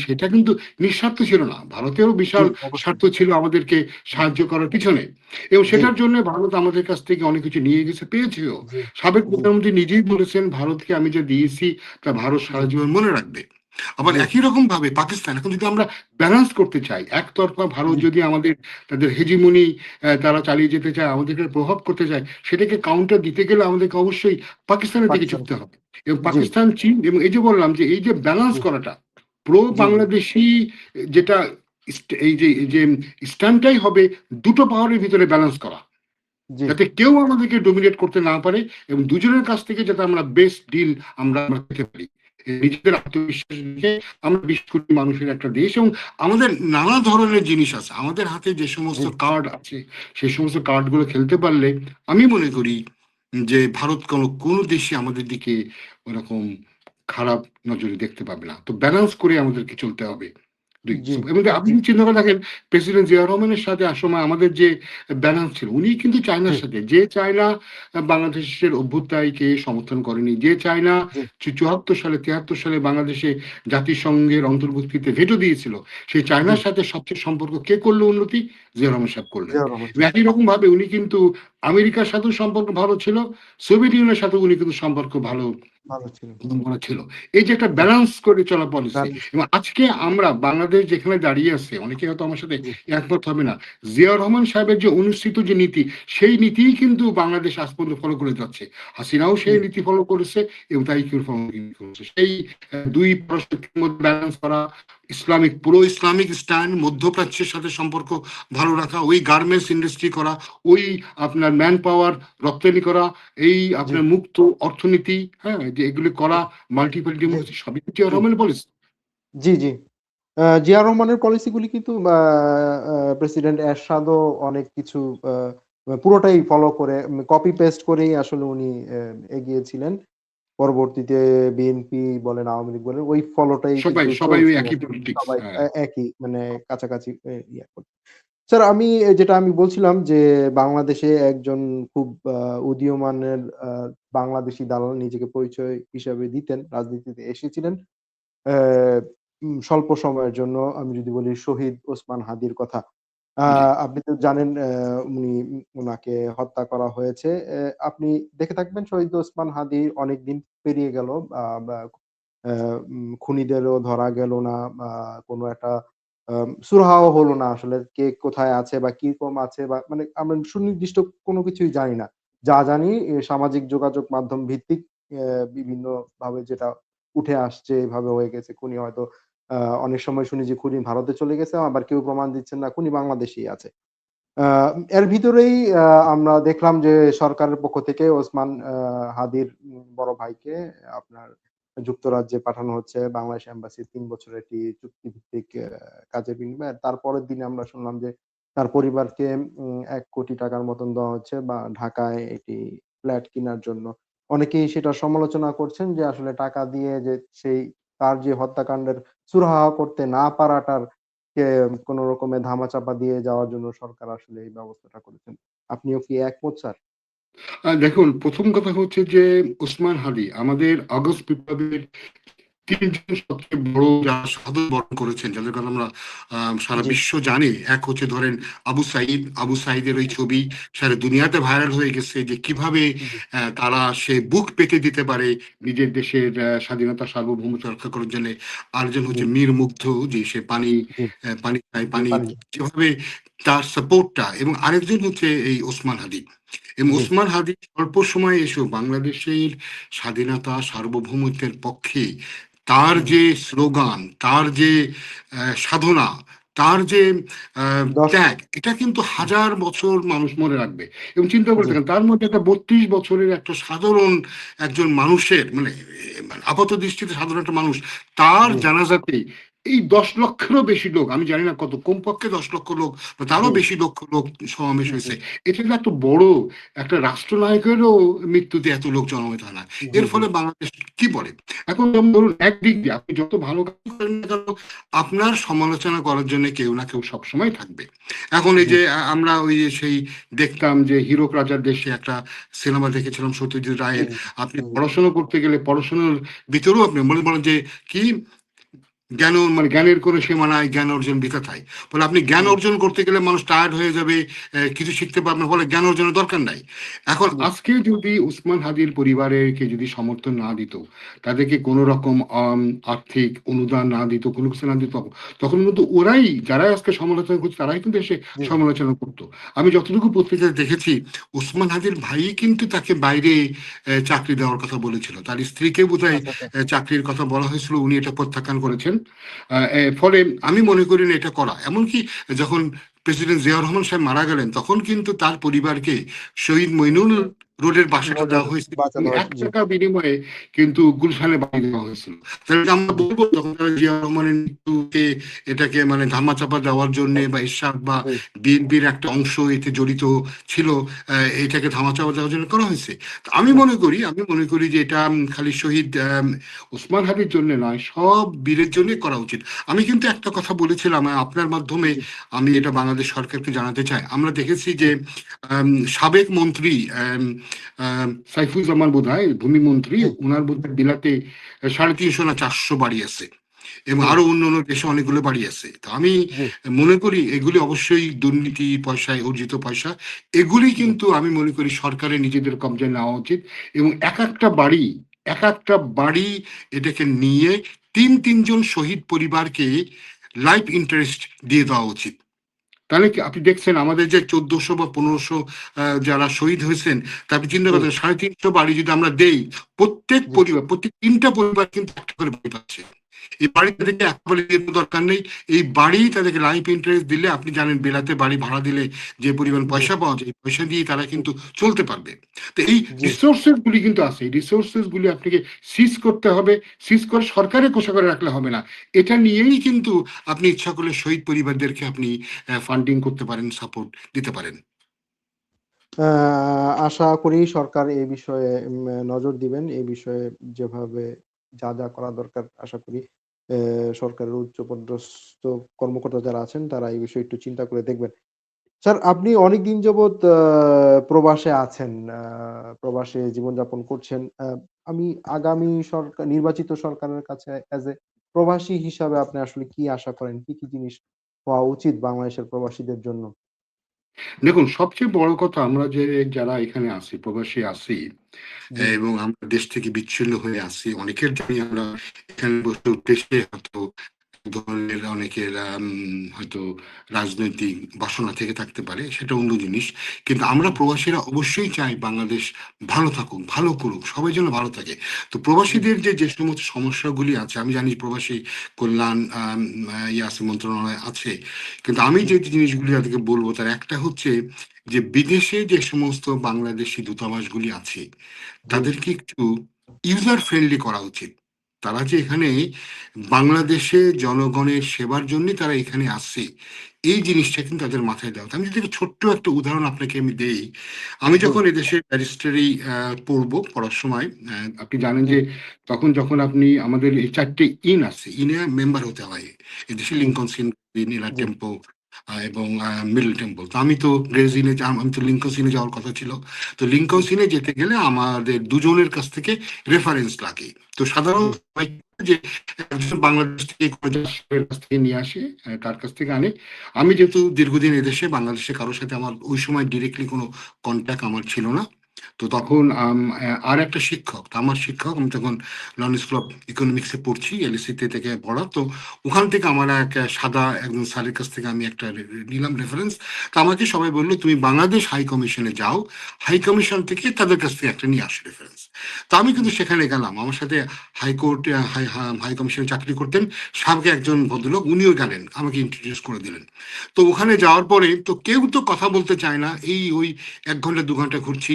Speaker 2: সেটা কিন্তু নিঃস্বার্থ ছিল না। ভারতেরও
Speaker 1: জি,
Speaker 2: বিশাল
Speaker 1: অবশ্যই।
Speaker 2: স্বার্থ ছিল আমাদেরকে সাহায্য করার পিছনে এবং
Speaker 1: জি,
Speaker 2: সেটার জন্য ভারত আমাদের কাছ থেকে অনেক কিছু নিয়ে গেছে, পেয়েছেও।
Speaker 1: জি,
Speaker 2: সাবেক
Speaker 1: জি,
Speaker 2: প্রধানমন্ত্রী নিজেই বলেছেন, "ভারতকে আমি যা দিয়েছি তা ভারত
Speaker 1: জি,
Speaker 2: সারা জীবন মনে রাখবে।" আবার
Speaker 1: জি,
Speaker 2: একই রকমভাবে পাকিস্তান এখন যদি আমরা ব্যালেন্স করতে চাই, একতরফা ভারত
Speaker 1: জি,
Speaker 2: যদি তাদের হেজিমনি তারা চালিয়ে যেতে চায়, আমাদেরকে প্রভাব করতে চায়, সেটাকে কাউন্টার দিতে গেলে আমাদেরকে অবশ্যই পাকিস্তানের দিকে
Speaker 1: পাকিস্তান।
Speaker 2: ঝুঁকতে হবে। এবং
Speaker 1: জি,
Speaker 2: পাকিস্তান, চীন এবং এই যে বললাম যে এই যে ব্যালেন্স
Speaker 1: জি,
Speaker 2: করাটা, প্রো
Speaker 1: জি, জি,
Speaker 2: বাংলাদেশী যেটা এই যে স্ট্যান্ডটাই হবে দুটো পাওয়ারের ভিতরে ব্যালেন্স করা।
Speaker 1: জি,
Speaker 2: যাতে কেউ আমাদেরকে ডমিনেট করতে না পারে এবং দুজনের কাছ থেকে যাতে আমরা বেস্ট ডিল আমরা পেতে পারি। নিজেদের আত্মবিশ্বাস রেখে আমরা ২০ কোটি মানুষের একটা দেশ এবং আমাদের নানা ধরনের জিনিস আছে। আমাদের হাতে যে
Speaker 1: জি,
Speaker 2: সমস্ত কার্ড আছে, সেই সমস্ত কার্ডগুলো খেলতে পারলে আমি মনে করি যে ভারত কোনো দেশই আমাদের দিকে ওরকম খারাপ নজরে দেখতে পাবে না। তো ব্যালেন্স করে আমাদেরকে চলতে হবে। ২
Speaker 1: জি,
Speaker 2: এবং আপনি চিন্তা করে দেখেন প্রেসিডেন্ট জিয়া রহমানের সাথে সময় আমাদের যে ব্যালেন্স ছিল, উনি কিন্তু
Speaker 1: জি,
Speaker 2: চায়নার সাথে যে চায়না বাংলাদেশের অভ্যুদয়কে সমর্থন করেনি, যে চায়না
Speaker 1: জি,
Speaker 2: ৭৪ সালে ৭৩ সালে বাংলাদেশে জাতিসংঘের অন্তর্ভুক্তিতে ভেটো দিয়েছিল, সেই
Speaker 1: জি,
Speaker 2: চায়নার সাথে সবচেয়ে সম্পর্ক কে করলো উন্নতি? জিয়া রহমান সাহেব করলেন।
Speaker 1: জিয়াউর রহমান
Speaker 2: এবং
Speaker 1: সাহেব।
Speaker 2: একই রকম ভাবে উনি কিন্তু আমেরিকার সাথেও সম্পর্ক ভালো ছিল, সোভিয়েত ইউনিয়নের সাথেও উনি কিন্তু সম্পর্ক ভালো
Speaker 1: ভালো ছিল।
Speaker 2: করা ছিল। এই যে একটা
Speaker 1: জি,
Speaker 2: ব্যালেন্স করে চলা পলিসি
Speaker 1: ব্যালেন্স
Speaker 2: এবং আজকে আমরা বাংলাদেশ যেখানে দাঁড়িয়ে আছে, অনেকে হয়তো আমার সাথে
Speaker 1: জি,
Speaker 2: একমত হবে না। জিয়াউর রহমান সাহেবের যে অনুসৃত যে নীতি, সেই নীতিই কিন্তু বাংলাদেশ আজ পর্যন্ত ফলো করে যাচ্ছে। হাসিনাও
Speaker 1: জি,
Speaker 2: সেই নীতি ফলো করেছে এবং তাই ফলো করেছে। সেই ২ পরস্পরের মধ্যে ব্যালেন্স করা, পুরো ইসলামিক স্ট্যান্ড, মধ্যপ্রাচ্যের সাথে সম্পর্ক ভালো রাখা, ওই গার্মেন্টস ইন্ডাস্ট্রি করা, ওই আপনার ম্যান পাওয়ার রপ্তানি করা, এই
Speaker 1: জি,
Speaker 2: আপনার মুক্ত অর্থনীতি, হ্যাঁ? যে এগুলি
Speaker 1: জি,
Speaker 2: করা, মাল্টিপল
Speaker 1: জি,
Speaker 2: ডেমোক্রেসি সবই তো জিয়া
Speaker 1: জি,
Speaker 2: রহমানের পলিসি।
Speaker 1: জি, জি। জিয়াউর রহমানের পলিসি গুলি কিন্তু প্রেসিডেন্ট এরশাদও অনেক কিছু আ পুরোটাই ফলো করে কপি পেস্ট করেই আসলে উনি এগিয়েছিলেন। পরবর্তীতে বিএনপি বলেন, আওয়ামী লীগ বলেন ওই ফলোটাই
Speaker 2: সবাই,
Speaker 1: কিন্তু
Speaker 2: সবাই ওই
Speaker 1: চলছে
Speaker 2: একই
Speaker 1: আসলে।
Speaker 2: পলিটিক্স।
Speaker 1: সবাই
Speaker 2: হ্যাঁ।
Speaker 1: একই মানে কাছাকাছি ইয়া করছে। স্যার আমি যেটা আমি বলছিলাম যে বাংলাদেশে একজন খুব উদীয়মানের আ বাংলাদেশী দালাল নিজেকে পরিচয় হিসাবে দিতেন, রাজনীতিতে এসেছিলেন। অ্যা স্বল্প সময়ের জন্য আমি যদি বলি শহীদ ওসমান হাদির কথা।
Speaker 2: জি।
Speaker 1: আপনি তো জানেন উনাকে হত্যা করা হয়েছে। আপনি দেখে থাকবেন শহীদ ওসমান হাদি অনেকদিন পেরিয়ে গেল। আ বা অ্যা খুনিদেরও ধরা গেল না বা কোনো একটা সুরাহাও হলো না আসলে কে কোথায় আছে বা কিরকম আছে বা মানে আমরা সুনির্দিষ্ট কোনো কিছুই জানি না। যা জানি সামাজিক যোগাযোগ মাধ্যম ভিত্তিক বিভিন্নভাবে যেটা উঠে আসছে, এভাবে হয়ে গেছে। খুনি হয়তো আ অনেক সময় শুনি যে খুনি ভারতে চলে গেছে, আবার কেউ প্রমাণ দিচ্ছেন না খুনি বাংলাদেশেই আছে। আ এর ভিতরেই আমরা দেখলাম যে সরকারের পক্ষ থেকে ওসমান হাদির বড় ভাইকে আপনার যুক্তরাজ্যে পাঠানো হচ্ছে। বাংলাদেশ এম্বাসি ৩ বছরের একটি চুক্তিভিত্তিক কাজের বিনিময়ে। তারপরের দিনে আমরা শুনলাম যে তার পরিবারকে ৳১,০০,০০,০০০ মতন দেওয়া হচ্ছে বা ঢাকায় একটি ফ্ল্যাট কিনার জন্য। অনেকেই সেটা সমালোচনা করছেন যে আসলে টাকা দিয়ে যে সেই তার যে হত্যাকাণ্ডের সুরাহা করতে না পারাটার কে কোন রকমে ধামাচাপা দিয়ে যাওয়ার জন্য সরকার আসলে এই ব্যবস্থাটা করেছেন। আপনিও কি একমত স্যার?
Speaker 2: দেখুন, ১ম কথা হচ্ছে যে ওসমান হাদি আমাদের আগস্ট বিপ্লবের ৩ জন সবচেয়ে বড় যারা শাহাদত বরণ করেছেন, যাদের কথা আমরা সারা
Speaker 1: জি,
Speaker 2: বিশ্ব জানে। এক হচ্ছে ধরেন আবু সাঈদ। আবু সাঈদের ওই ছবি সারা দুনিয়াতে ভাইরাল হয়ে গেছে যে কিভাবে
Speaker 1: জি,
Speaker 2: সে বুক পেতে দিতে পারে নিজের দেশের স্বাধীনতা সার্বভৌমত্ব রক্ষা করার জন্যে। আরেকজন
Speaker 1: জি,
Speaker 2: হচ্ছে মীর মুগ্ধ, যে সে পানি
Speaker 1: জি,
Speaker 2: পানি চায়,
Speaker 1: জি,
Speaker 2: পানি
Speaker 1: পানি
Speaker 2: যেভাবে তার সাপোর্টটা, এবং আরেকজন হচ্ছে এই ওসমান হাদি। এবং
Speaker 1: জি,
Speaker 2: ওসমান হাদি স্বল্প সময়ে এসেও বাংলাদেশের স্বাধীনতা সার্বভৌমত্বের পক্ষে তার
Speaker 1: হুম,
Speaker 2: যে স্লোগান, তার যে সাধনা, তার যে ত্যাগ,
Speaker 1: দর্শক
Speaker 2: এটা কিন্তু
Speaker 1: হুম,
Speaker 2: হাজার বছর মানুষ মনে রাখবে। এবং চিন্তা করে
Speaker 1: জি,
Speaker 2: দেখেন, তার মধ্যে একটা ৩২ বছরের একটা সাধারণ একজন মানুষের মানে আপাত দৃষ্টিতে সাধারণ একটা মানুষ, তার
Speaker 1: জি,
Speaker 2: জানাজাতে এই ১০ লক্ষেরও বেশি লোক, আমি জানি না কত, কমপক্ষে ১০ লক্ষ লোক বা
Speaker 1: জি,
Speaker 2: তারও বেশি লক্ষ লোক সমাবেশ
Speaker 1: জি,
Speaker 2: হয়েছে। এটা কিন্তু এত বড় একটা রাষ্ট্রনায়কেরও মৃত্যুতে এত লোক জমায়েত হয় না।
Speaker 1: জি,
Speaker 2: এর
Speaker 1: জি,
Speaker 2: ফলে বাংলাদেশ কি বলে? এখন যেমন ধরুন, একদিক দিয়ে আপনি যত ভালো কাজ করেন না কেন, আপনার সমালোচনা করার জন্য কেউ না কেউ সবসময় থাকবে। এখন এই
Speaker 1: জি,
Speaker 2: যে আমরা ওই যে সেই দেখতাম যে হীরক রাজার দেশে একটা সিনেমা দেখেছিলাম সত্যজিৎ
Speaker 1: জি,
Speaker 2: রায়ের।
Speaker 1: জি,
Speaker 2: আপনি
Speaker 1: জি,
Speaker 2: পড়াশোনা করতে গেলে পড়াশোনার ভিতরেও আপনি মনে বলেন যে কি জ্ঞান, মানে জ্ঞানের কোনো সীমা নাই, জ্ঞান অর্জন বৃথায়। ফলে আপনি জ্ঞান
Speaker 1: জি,
Speaker 2: অর্জন করতে গেলে মানুষ টায়ার্ড হয়ে যাবে, কিছু শিখতে পারবে না, ফলে জ্ঞান অর্জনের দরকার নাই। এখন
Speaker 1: জি,
Speaker 2: আজকে যদি উসমান হাদির পরিবারকে যদি সমর্থন না দিত, তাদেরকে কোনো রকম আর্থিক অনুদান না দিত, কোনো কিছু না দিত, তখন কিন্তু ওরাই, যারাই আজকে সমালোচনা করছে, তারাই কিন্তু এসে
Speaker 1: জি,
Speaker 2: সমালোচনা করতো। আমি যতটুকু পত্রিকায় দেখেছি, উসমান হাদির ভাই কিন্তু তাকে বাইরে চাকরি দেওয়ার কথা বলেছিল। তার স্ত্রীকে বোধহয়
Speaker 1: আচ্ছা, আচ্ছা,
Speaker 2: চাকরির কথা বলা হয়েছিল, উনি এটা প্রত্যাখ্যান করেছেন। ফলে আমি মনে করি না এটা করা। এমনকি যখন প্রেসিডেন্ট জিয়াউর রহমান সাহেব মারা গেলেন, তখন কিন্তু তার পরিবারকে শহীদ
Speaker 1: হুম,
Speaker 2: মইনুল রোডের বাসাটা
Speaker 1: নজর
Speaker 2: দেওয়া হয়েছিল এবং
Speaker 1: বাঁচানো হয়েছে। জি,
Speaker 2: ৳১ বিনিময়ে কিন্তু গুলশানে বাড়ি দেওয়া হয়েছিল। তাহলে আমরা
Speaker 1: জি,
Speaker 2: বলব, যখন তারা জিয়াউর রহমানের মৃত্যুকে এটাকে মানে ধামাচাপা দেওয়ার জন্যে বা ইরশাদ বা
Speaker 1: জি,
Speaker 2: বিএনপির একটা অংশ এতে জড়িত ছিল, এটাকে ধামাচাপা দেওয়ার জন্য করা হয়েছে। তো
Speaker 1: না,
Speaker 2: আমি মনে করি যে এটা খালি শহীদ ওসমান হাদির জন্য নয়, সব বীরের জন্যই করা উচিত। আমি কিন্তু একটা কথা বলেছিলাম, আপনার মাধ্যমে
Speaker 1: জি,
Speaker 2: আমি এটা বাংলাদেশ সরকারকে জানাতে চাই। আমরা দেখেছি
Speaker 1: জি,
Speaker 2: যে সাবেক মন্ত্রী সাইফুজ্জামান বোধহয় ভূমিমন্ত্রী,
Speaker 1: জি,
Speaker 2: উনার বোধহয় বিলাতে ৩৫০ না ৪০০ বাড়ি আছে, এবং
Speaker 1: জি,
Speaker 2: আরো অন্যান্য দেশে অনেকগুলো বাড়ি আছে। তো আমি
Speaker 1: জি,
Speaker 2: মনে করি এগুলি অবশ্যই দুর্নীতি পয়সায় অর্জিত পয়সা। এগুলি
Speaker 1: জি,
Speaker 2: কিন্তু আমি মনে করি সরকারের নিজেদের কবজায় নেওয়া উচিত, এবং এক একটা বাড়ি এটাকে নিয়ে ৩ জন শহীদ পরিবারকে লাইফ ইন্টারেস্ট দিয়ে দেওয়া উচিত। তাহলে কি আপনি দেখছেন আমাদের যে ১৪০০ বা ১৫০০ যারা শহীদ হয়েছেন, তা আপনি চিন্তা
Speaker 1: জি,
Speaker 2: করতেন ৩৫০ বাড়ি যদি আমরা দেই, প্রত্যেক
Speaker 1: জি,
Speaker 2: পরিবার, প্রত্যেক ৩টা পরিবার কিন্তু একটা করে বাড়ি পাচ্ছে। এই বাড়ি তাদেরকে একেবারে দিয়ে দেওয়ার দরকার নেই। এই বাড়ি তাদেরকে লাইফ ইন্টারেস্ট দিলে, আপনি জানেন বিলাতে বাড়ি ভাড়া দিলে যে পরিমাণ
Speaker 1: জি,
Speaker 2: পয়সা পাওয়া যায়, এই পয়সা দিয়ে তারা
Speaker 1: জি,
Speaker 2: কিন্তু চলতে পারবে। তো এই
Speaker 1: জি।
Speaker 2: রিসোর্সেস গুলি কিন্তু আছে। এই রিসোর্সেস গুলি আপনাকে সিজ করতে হবে। সিজ করে সরকারের কোষাগারে রাখলে হবে না। এটা নিয়েই কিন্তু আপনি ইচ্ছা করলে শহীদ পরিবারদেরকে আপনি ফান্ডিং করতে পারেন, সাপোর্ট দিতে পারেন।
Speaker 1: আ আশা করি সরকার এই বিষয়ে নজর দিবেন। এই বিষয়ে যেভাবে যা করা দরকার আশা করি সরকারের উচ্চপদস্থ কর্মকর্তা যারা আছেন তারা এই বিষয়ে একটু চিন্তা করে দেখবেন। স্যার আপনি অনেকদিন যাবৎ প্রবাসে আছেন। প্রবাসে জীবনযাপন করছেন। আমি আগামী নির্বাচিত সরকারের কাছে অ্যাজ এ প্রবাসী হিসাবে আপনি আসলে কি আশা করেন? কি জিনিস হওয়া উচিত বাংলাদেশের প্রবাসীদের জন্য?
Speaker 2: দেখুন, সবচেয়ে বড় কথা আমরা যে যারা এখানে আছি, প্রবাসী আছি
Speaker 1: জি,
Speaker 2: এবং আমরা দেশ থেকে বিচ্ছিন্ন হয়ে আছি, অনেকের জন্যই আমরা এখানে বসে উদ্দেশ্যে হয়তো ধরনের অনেকের হয়তো রাজনৈতিক বাসনা থেকে থাকতে পারে, সেটা অন্য জিনিস। কিন্তু আমরা
Speaker 1: জি,
Speaker 2: প্রবাসীরা অবশ্যই চাই বাংলাদেশ ভালো থাকুক, ভালো করুক, সবাই যেন ভালো থাকে। তো
Speaker 1: জি,
Speaker 2: প্রবাসীদের যে সমস্ত সমস্যাগুলি আছে, আমি জানি প্রবাসী কল্যাণ ইয়ে আছে, মন্ত্রণালয় আছে। কিন্তু আমি
Speaker 1: জি,
Speaker 2: যে জিনিসগুলি তাদেরকে বলবো তার একটা হচ্ছে যে বিদেশে যে সমস্ত বাংলাদেশি দূতাবাসগুলি আছে
Speaker 1: জি,
Speaker 2: তাদেরকে একটু ইউজার ফ্রেন্ডলি করা উচিত। তারা যে এখানে বাংলাদেশে জনগণের সেবার জন্য তারা এখানে আসছে, এই জিনিসটা কিন্তু তাদের মাথায় দেওয়া উচিত। আমি যদি ছোট্ট একটা উদাহরণ আপনাকে আমি দেই, আমি
Speaker 1: জি,
Speaker 2: যখন এদেশে ব্যারিস্টারি পড়ার সময়, আপনি জানেন
Speaker 1: জি,
Speaker 2: যে তখন যখন আপনি আমাদের এই 4টে ইন আছে, ইনে মেম্বার হতে হয় এদেশে,
Speaker 1: জি,
Speaker 2: লিঙ্কন সিন, নীলা
Speaker 1: জি,
Speaker 2: টেম্পো এবং মিডল টেম্পল। তো আমি তো গ্রেজিনে আমি তো লিঙ্কন সিনে যাওয়ার কথা ছিল। তো লিঙ্কন
Speaker 1: জি,
Speaker 2: সিনে যেতে গেলে আমাদের দুজনের কাছ থেকে রেফারেন্স লাগে। তো
Speaker 1: জি,
Speaker 2: সাধারণত সবাই যে একজন বাংলাদেশ থেকে কাছ থেকে নিয়ে আসে, তার কাছ থেকে আনে। আমি যেহেতু দীর্ঘদিন এদেশে, বাংলাদেশে কারোর সাথে আমার ওই সময় ডিরেক্টলি কোনো কন্ট্যাক্ট আমার ছিল না। তো তখন আর একটা শিক্ষক, তো আমার শিক্ষক, আমি তখন লন্ডন স্কুল অফ ইকোনমিক্সে পড়ছি, এলএসিতে থেকে পড়া। তো ওখান থেকে আমার এক সাদা একজন স্যারের কাছ থেকে আমি একটা নিলাম রেফারেন্স। তো আমাকে সবাই বললো তুমি বাংলাদেশ হাই কমিশনে যাও, হাই কমিশন থেকে তাদের কাছ থেকে একটা নিয়ে আসো রেফারেন্স। তো আমি
Speaker 1: জি,
Speaker 2: কিন্তু সেখানে গেলাম, আমার সাথে হাইকোর্টে হাই কমিশনে চাকরি করতেন সাবেক একজন ভদ্রলোক, উনিও গেলেন, আমাকে ইন্ট্রোডিউস করে দিলেন। তো ওখানে যাওয়ার পরে তো কেউ তো কথা বলতে চায় না, এই ওই 1 ঘন্টা 2 ঘন্টা ঘুরছি।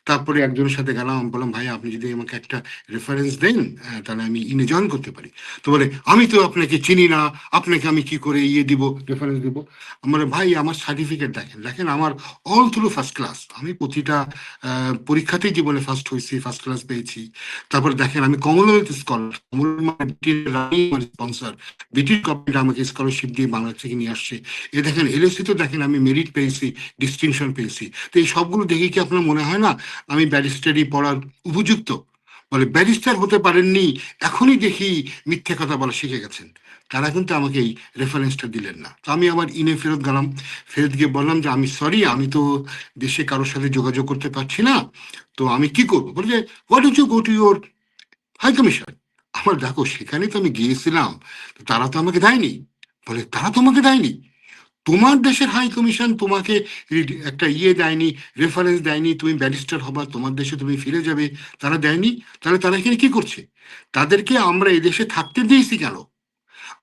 Speaker 2: তারপরে একজনের সাথে গেলাম, আমি বললাম ভাই আপনি যদি আমাকে একটা রেফারেন্স দেন, তাহলে আমি ইনে জয়েন করতে পারি। তো বলে আমি তো আপনাকে চিনি না, আপনাকে আমি কি করে ইয়ে দিব, রেফারেন্স দিব। আমার ভাই আমার সার্টিফিকেট দেখেন, দেখেন আমার অল থ্রু ফার্স্ট ক্লাস, আমি প্রতিটা পরীক্ষাতেই জীবনে ফার্স্ট হয়েছি, ফার্স্ট ক্লাস পেয়েছি। তারপরে দেখেন আমি Commonwealth scholar, sponsor, British government আমাকে স্কলারশিপ দিয়ে বাংলাদেশ থেকে নিয়ে আসছে। এ দেখেন এলএসি তো দেখেন আমি মেরিট পেয়েছি, ডিস্টিংশন পেয়েছি। তো এই সবগুলো দেখে কি আপনার মনে হয় না আমি ব্যারিস্টারি পড়ার উপযুক্ত? বলে ব্যারিস্টার হতে পারেননি, এখনই দেখি মিথ্যে কথা বলা শিখে গেছেন। তারা কিন্তু আমাকে এই রেফারেন্সটা দিলেন না। তো আমি আবার ইনে ফেরত গেলাম, ফেরত গিয়ে বললাম যে আমি সরি, আমি তো দেশে কারোর সাথে যোগাযোগ করতে পারছি না, তো আমি কি করবো? বলে যে what do you go to your high commission. আমার দেখো সেখানে তো আমি গিয়েছিলাম, তো তারা তো আমাকে দেয়নি। বলে তারা তোমাকে দেয়নি? তোমার দেশের হাই কমিশন তোমাকে একটা ইয়ে দেয়নি, রেফারেন্স দেয়নি, তুমি ব্যারিস্টার হবা, তোমার দেশে তুমি ফিরে যাবে, তারা দেয়নি? তাহলে তারা এখানে কি করছে? তাদেরকে আমরা এদেশে থাকতে দিয়েছি কেন?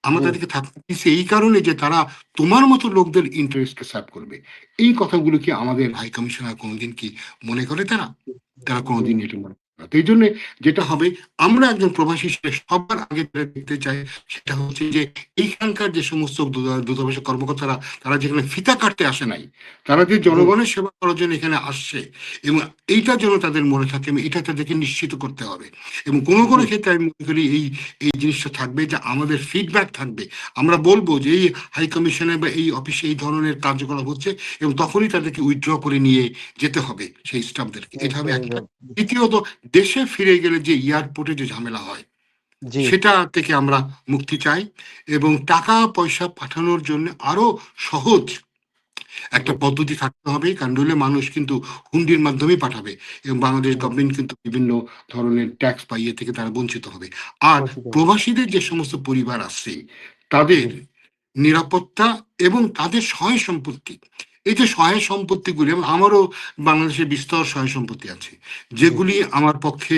Speaker 2: আমরা
Speaker 1: জি,
Speaker 2: তাদেরকে থাকতে দিয়েছি এই কারণে যে তারা তোমার মতো লোকদের ইন্টারেস্টকে সার্ভ করবে। এই কথাগুলো কি আমাদের হাই কমিশনার কোনোদিন কি মনে করে? তারা তারা
Speaker 1: জি,
Speaker 2: কোনোদিন এটা মনে করে না। তো এই জন্য যেটা হবে, আমরা একজন প্রবাসী হিসেবে সবার আগে যেটা দেখতে চাই সেটা হচ্ছে যে এইখানকার যে সমস্ত দূতাবাসের কর্মকর্তারা, তারা যেখানে ফিতা কাটতে আসে নাই, তারা যে
Speaker 1: জি,
Speaker 2: জনগণের সেবা করার জন্য এখানে আসছে, এবং এইটা যেন তাদের মনে থাকে, এবং এটা তাদেরকে নিশ্চিত করতে হবে। এবং কোনো
Speaker 1: জি,
Speaker 2: কোনো ক্ষেত্রে আমি মনে করি এই এই জিনিসটা থাকবে যে আমাদের ফিডব্যাক থাকবে। আমরা বলবো যে এই হাই কমিশনে বা এই অফিসে এই ধরনের কার্যকলাপ হচ্ছে, এবং তখনই তাদেরকে উইথড্র করে নিয়ে যেতে হবে সেই স্টাফদেরকে। এটা হবে একটা। দ্বিতীয়ত, দেশে ফিরে গেলে যে এয়ারপোর্টে যে ঝামেলা হয়,
Speaker 1: জি,
Speaker 2: সেটা থেকে আমরা মুক্তি চাই। এবং টাকা পয়সা পাঠানোর জন্য আরো সহজ
Speaker 1: জি,
Speaker 2: একটা পদ্ধতি থাকতে হবে, কারণ নইলে মানুষ কিন্তু হুন্ডির মাধ্যমেই পাঠাবে, এবং বাংলাদেশ
Speaker 1: জি,
Speaker 2: গভর্নমেন্ট কিন্তু বিভিন্ন ধরনের ট্যাক্স বা ইয়ে থেকে তারা বঞ্চিত হবে। আর
Speaker 1: বঞ্চিত হবে।
Speaker 2: প্রবাসীদের যে সমস্ত পরিবার আছে
Speaker 1: জি,
Speaker 2: তাদের নিরাপত্তা এবং তাদের সহায় সম্পত্তি, এই যে সহায় সম্পত্তিগুলি, এবং আমারও বাংলাদেশে বিস্তর সহায় সম্পত্তি আছে
Speaker 1: জি,
Speaker 2: যেগুলি আমার পক্ষে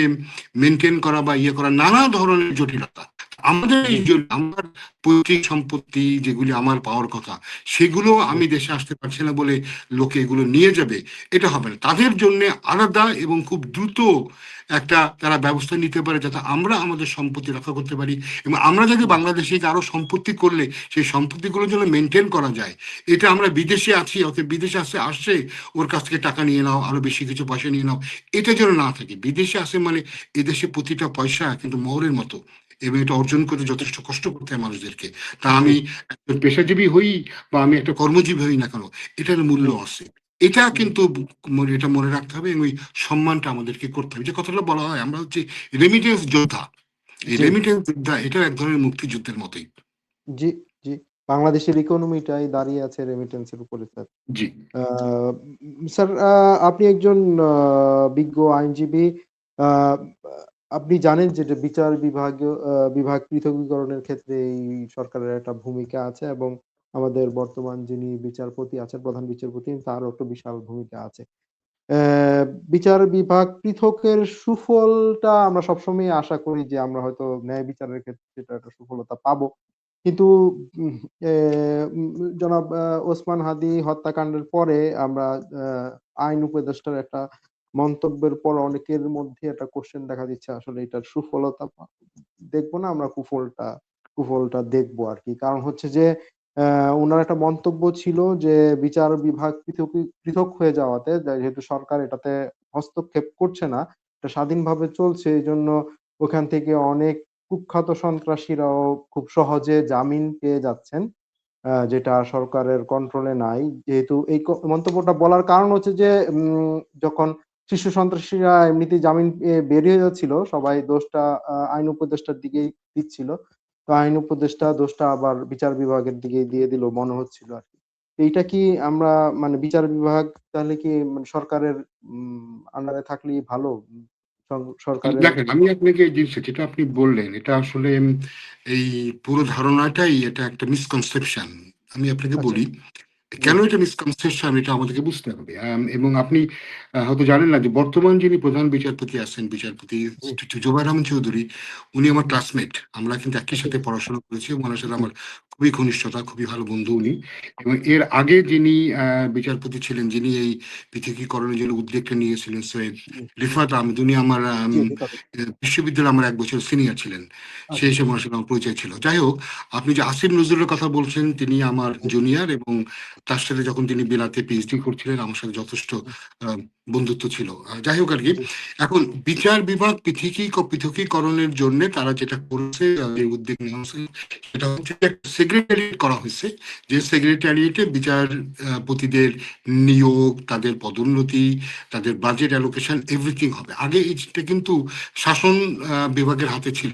Speaker 2: মেনটেন করা বা ইয়ে করা নানা ধরনের জটিলতা। আমাদের
Speaker 1: জি,
Speaker 2: এই আমার পৈতৃক সম্পত্তি যেগুলি আমার পাওয়ার কথা, সেগুলো
Speaker 1: জি,
Speaker 2: আমি দেশে আসতে পারছি না বলে লোকে এগুলো নিয়ে যাবে, এটা হবে না। তাদের জন্য আলাদা এবং খুব দ্রুত একটা তারা ব্যবস্থা নিতে পারে যাতে আমরা আমাদের সম্পত্তি রক্ষা করতে পারি, এবং আমরা যদি
Speaker 1: জি,
Speaker 2: বাংলাদেশে আরো সম্পত্তি করলে সেই সম্পত্তিগুলো যেন মেনটেন করা যায়। এটা আমরা বিদেশে আছি, ওকে বিদেশে আসছে আসছে ওর কাছ থেকে টাকা নিয়ে নাও, আরো বেশি কিছু পয়সা নিয়ে নাও, এটা যেন না থাকে। বিদেশে আসে মানে এদেশে প্রতিটা পয়সা কিন্তু মোহরের মতো, এবং এটা অর্জন করতে যথেষ্ট কষ্ট করতে হয় মানুষদেরকে। তা
Speaker 1: জি,
Speaker 2: আমি একজন পেশাজীবী হই বা আমি একটা কর্মজীবী হই না কেন, এটার মূল্য
Speaker 1: জি,
Speaker 2: আছে। এটা
Speaker 1: জি,
Speaker 2: কিন্তু এটা মনে রাখতে হবে, এবং ওই সম্মানটা আমাদেরকে করতে হবে। যে কথাটা বলা হয় আমরা হচ্ছে রেমিটেন্স যোদ্ধা, এই
Speaker 1: জি,
Speaker 2: রেমিটেন্স যোদ্ধা, এটা এক ধরনের মুক্তিযুদ্ধের মতোই।
Speaker 1: জি, জি। বাংলাদেশের ইকোনমিটাই দাঁড়িয়ে আছে রেমিটেন্সের উপরে স্যার।
Speaker 2: জি।
Speaker 1: স্যার, আপনি একজন বিজ্ঞ আইনজীবী। আ আপনি জানেন যে বিচার বিভাগ পৃথকীকরণের ক্ষেত্রে এই সরকারের একটা ভূমিকা আছে এবং আমাদের বর্তমান যিনি বিচারপতি আছেন, প্রধান বিচারপতি, তারও একটা বিশাল ভূমিকা আছে। বিচার বিভাগ পৃথকের সুফলটা আমরা সবসময়ই আশা করি যে আমরা হয়তো ন্যায় বিচারের ক্ষেত্রে সেটা একটা সুফলতা পাবো। কিন্তু উম এ উম জনাব ওসমান হাদি হত্যাকাণ্ডের পরে আমরা আ আইন উপদেষ্টার একটা মন্তব্যের পর অনেকের মধ্যে একটা কোয়েশ্চেন দেখা দিচ্ছে আসলে এটার সুফলতা দেখবো না আমরা কুফলটা দেখবো আরকি। কারণ হচ্ছে যে উনার একটা মন্তব্য ছিল যে বিচার বিভাগ পৃথক হয়ে যাওয়াতে যেহেতু সরকার এটাতে হস্তক্ষেপ করছে না, এটা স্বাধীনভাবে চলছে এজন্য ওখান থেকে অনেক কুখ্যাত সন্ত্রাসীরাও খুব সহজে জামিন পেয়ে যাচ্ছেন। যেটা সরকারের কন্ট্রোলে নাই। যেহেতু এই মন্তব্যটা বলার কারণ হচ্ছে যে যখন শীর্ষ সন্ত্রাসীরা এমনিতেই জামিন পেয়ে বের হয়ে যাচ্ছিল, সবাই দোষটা আইন উপদেষ্টার দিকেই দিচ্ছিল। তো আইন উপদেষ্টা দোষটা আবার বিচার বিভাগের দিকেই দিয়ে দিল মনে হচ্ছিল আরকি। এইটা কি আমরা মানে বিচার বিভাগ তাহলে কি মানে সরকারের আন্ডারে থাকলেই ভালো? সরকারের
Speaker 2: দেখেন, আমি আপনাকে এই জিনিসটা যেটা আপনি বললেন, এটা আসলে এই পুরো ধারণাটাই এটা একটা মিসকনসেপশন। আমি আপনাকে
Speaker 1: আচ্ছা,
Speaker 2: বলি
Speaker 1: জি,
Speaker 2: কেন এটা মিসকনসেপশন, এটা আমাদেরকে বুঝতে হবে। এবং আপনি হয়তো জানেন না যে বর্তমান যিনি প্রধান বিচারপতি আছেন, বিচারপতি
Speaker 1: জি,
Speaker 2: জুবাইর রহমান চৌধুরী, উনি আমার
Speaker 1: হুম,
Speaker 2: ক্লাসমেট। আমরা কিন্তু একই
Speaker 1: জি,
Speaker 2: সাথে পড়াশোনা করেছি এবং ওনার সাথে
Speaker 1: জি,
Speaker 2: আমার খুবই ঘনিষ্ঠতা, খুবই ভালো বন্ধু উনি। এবং এর আগে যিনি বিচারপতি ছিলেন, যিনি এই পৃথকীকরণের জন্য উদ্যোগটা নিয়েছিলেন, সৈয়দ
Speaker 1: জি,
Speaker 2: রিফাত আহমেদ, উনি আমার
Speaker 1: জি, রিপাবলিক।
Speaker 2: বিশ্ববিদ্যালয়ে আমার ১ বছর সিনিয়র ছিলেন। সেই
Speaker 1: আচ্ছা,
Speaker 2: হিসেবে ওনার সাথে আমার পরিচয় ছিল। যাই হোক, আপনি যে আসিফ নজরুলের কথা বলছেন, তিনি আমার
Speaker 1: জি,
Speaker 2: জুনিয়র এবং তার সাথে যখন তিনি বেলাতে পিএইচডি করছিলেন, আমার সাথে যথেষ্ট
Speaker 1: হুম,
Speaker 2: আ বন্ধুত্ব ছিল। যাই হোক আরকি।
Speaker 1: জি,
Speaker 2: এখন বিচার বিভাগ পৃথকীকরণের জন্যে তারা যেটা করেছে, যে উদ্যোগ নেওয়া হয়েছে, সেটা হচ্ছে একটা সেক্রেটারিয়েট করা হয়েছে। যে সেক্রেটারিয়েটে পতিদের নিয়োগ, তাদের পদোন্নতি, তাদের বাজেট অ্যালোকেশন এভরিথিং হবে। আগে এটা কিন্তু শাসন বিভাগের হাতে ছিল।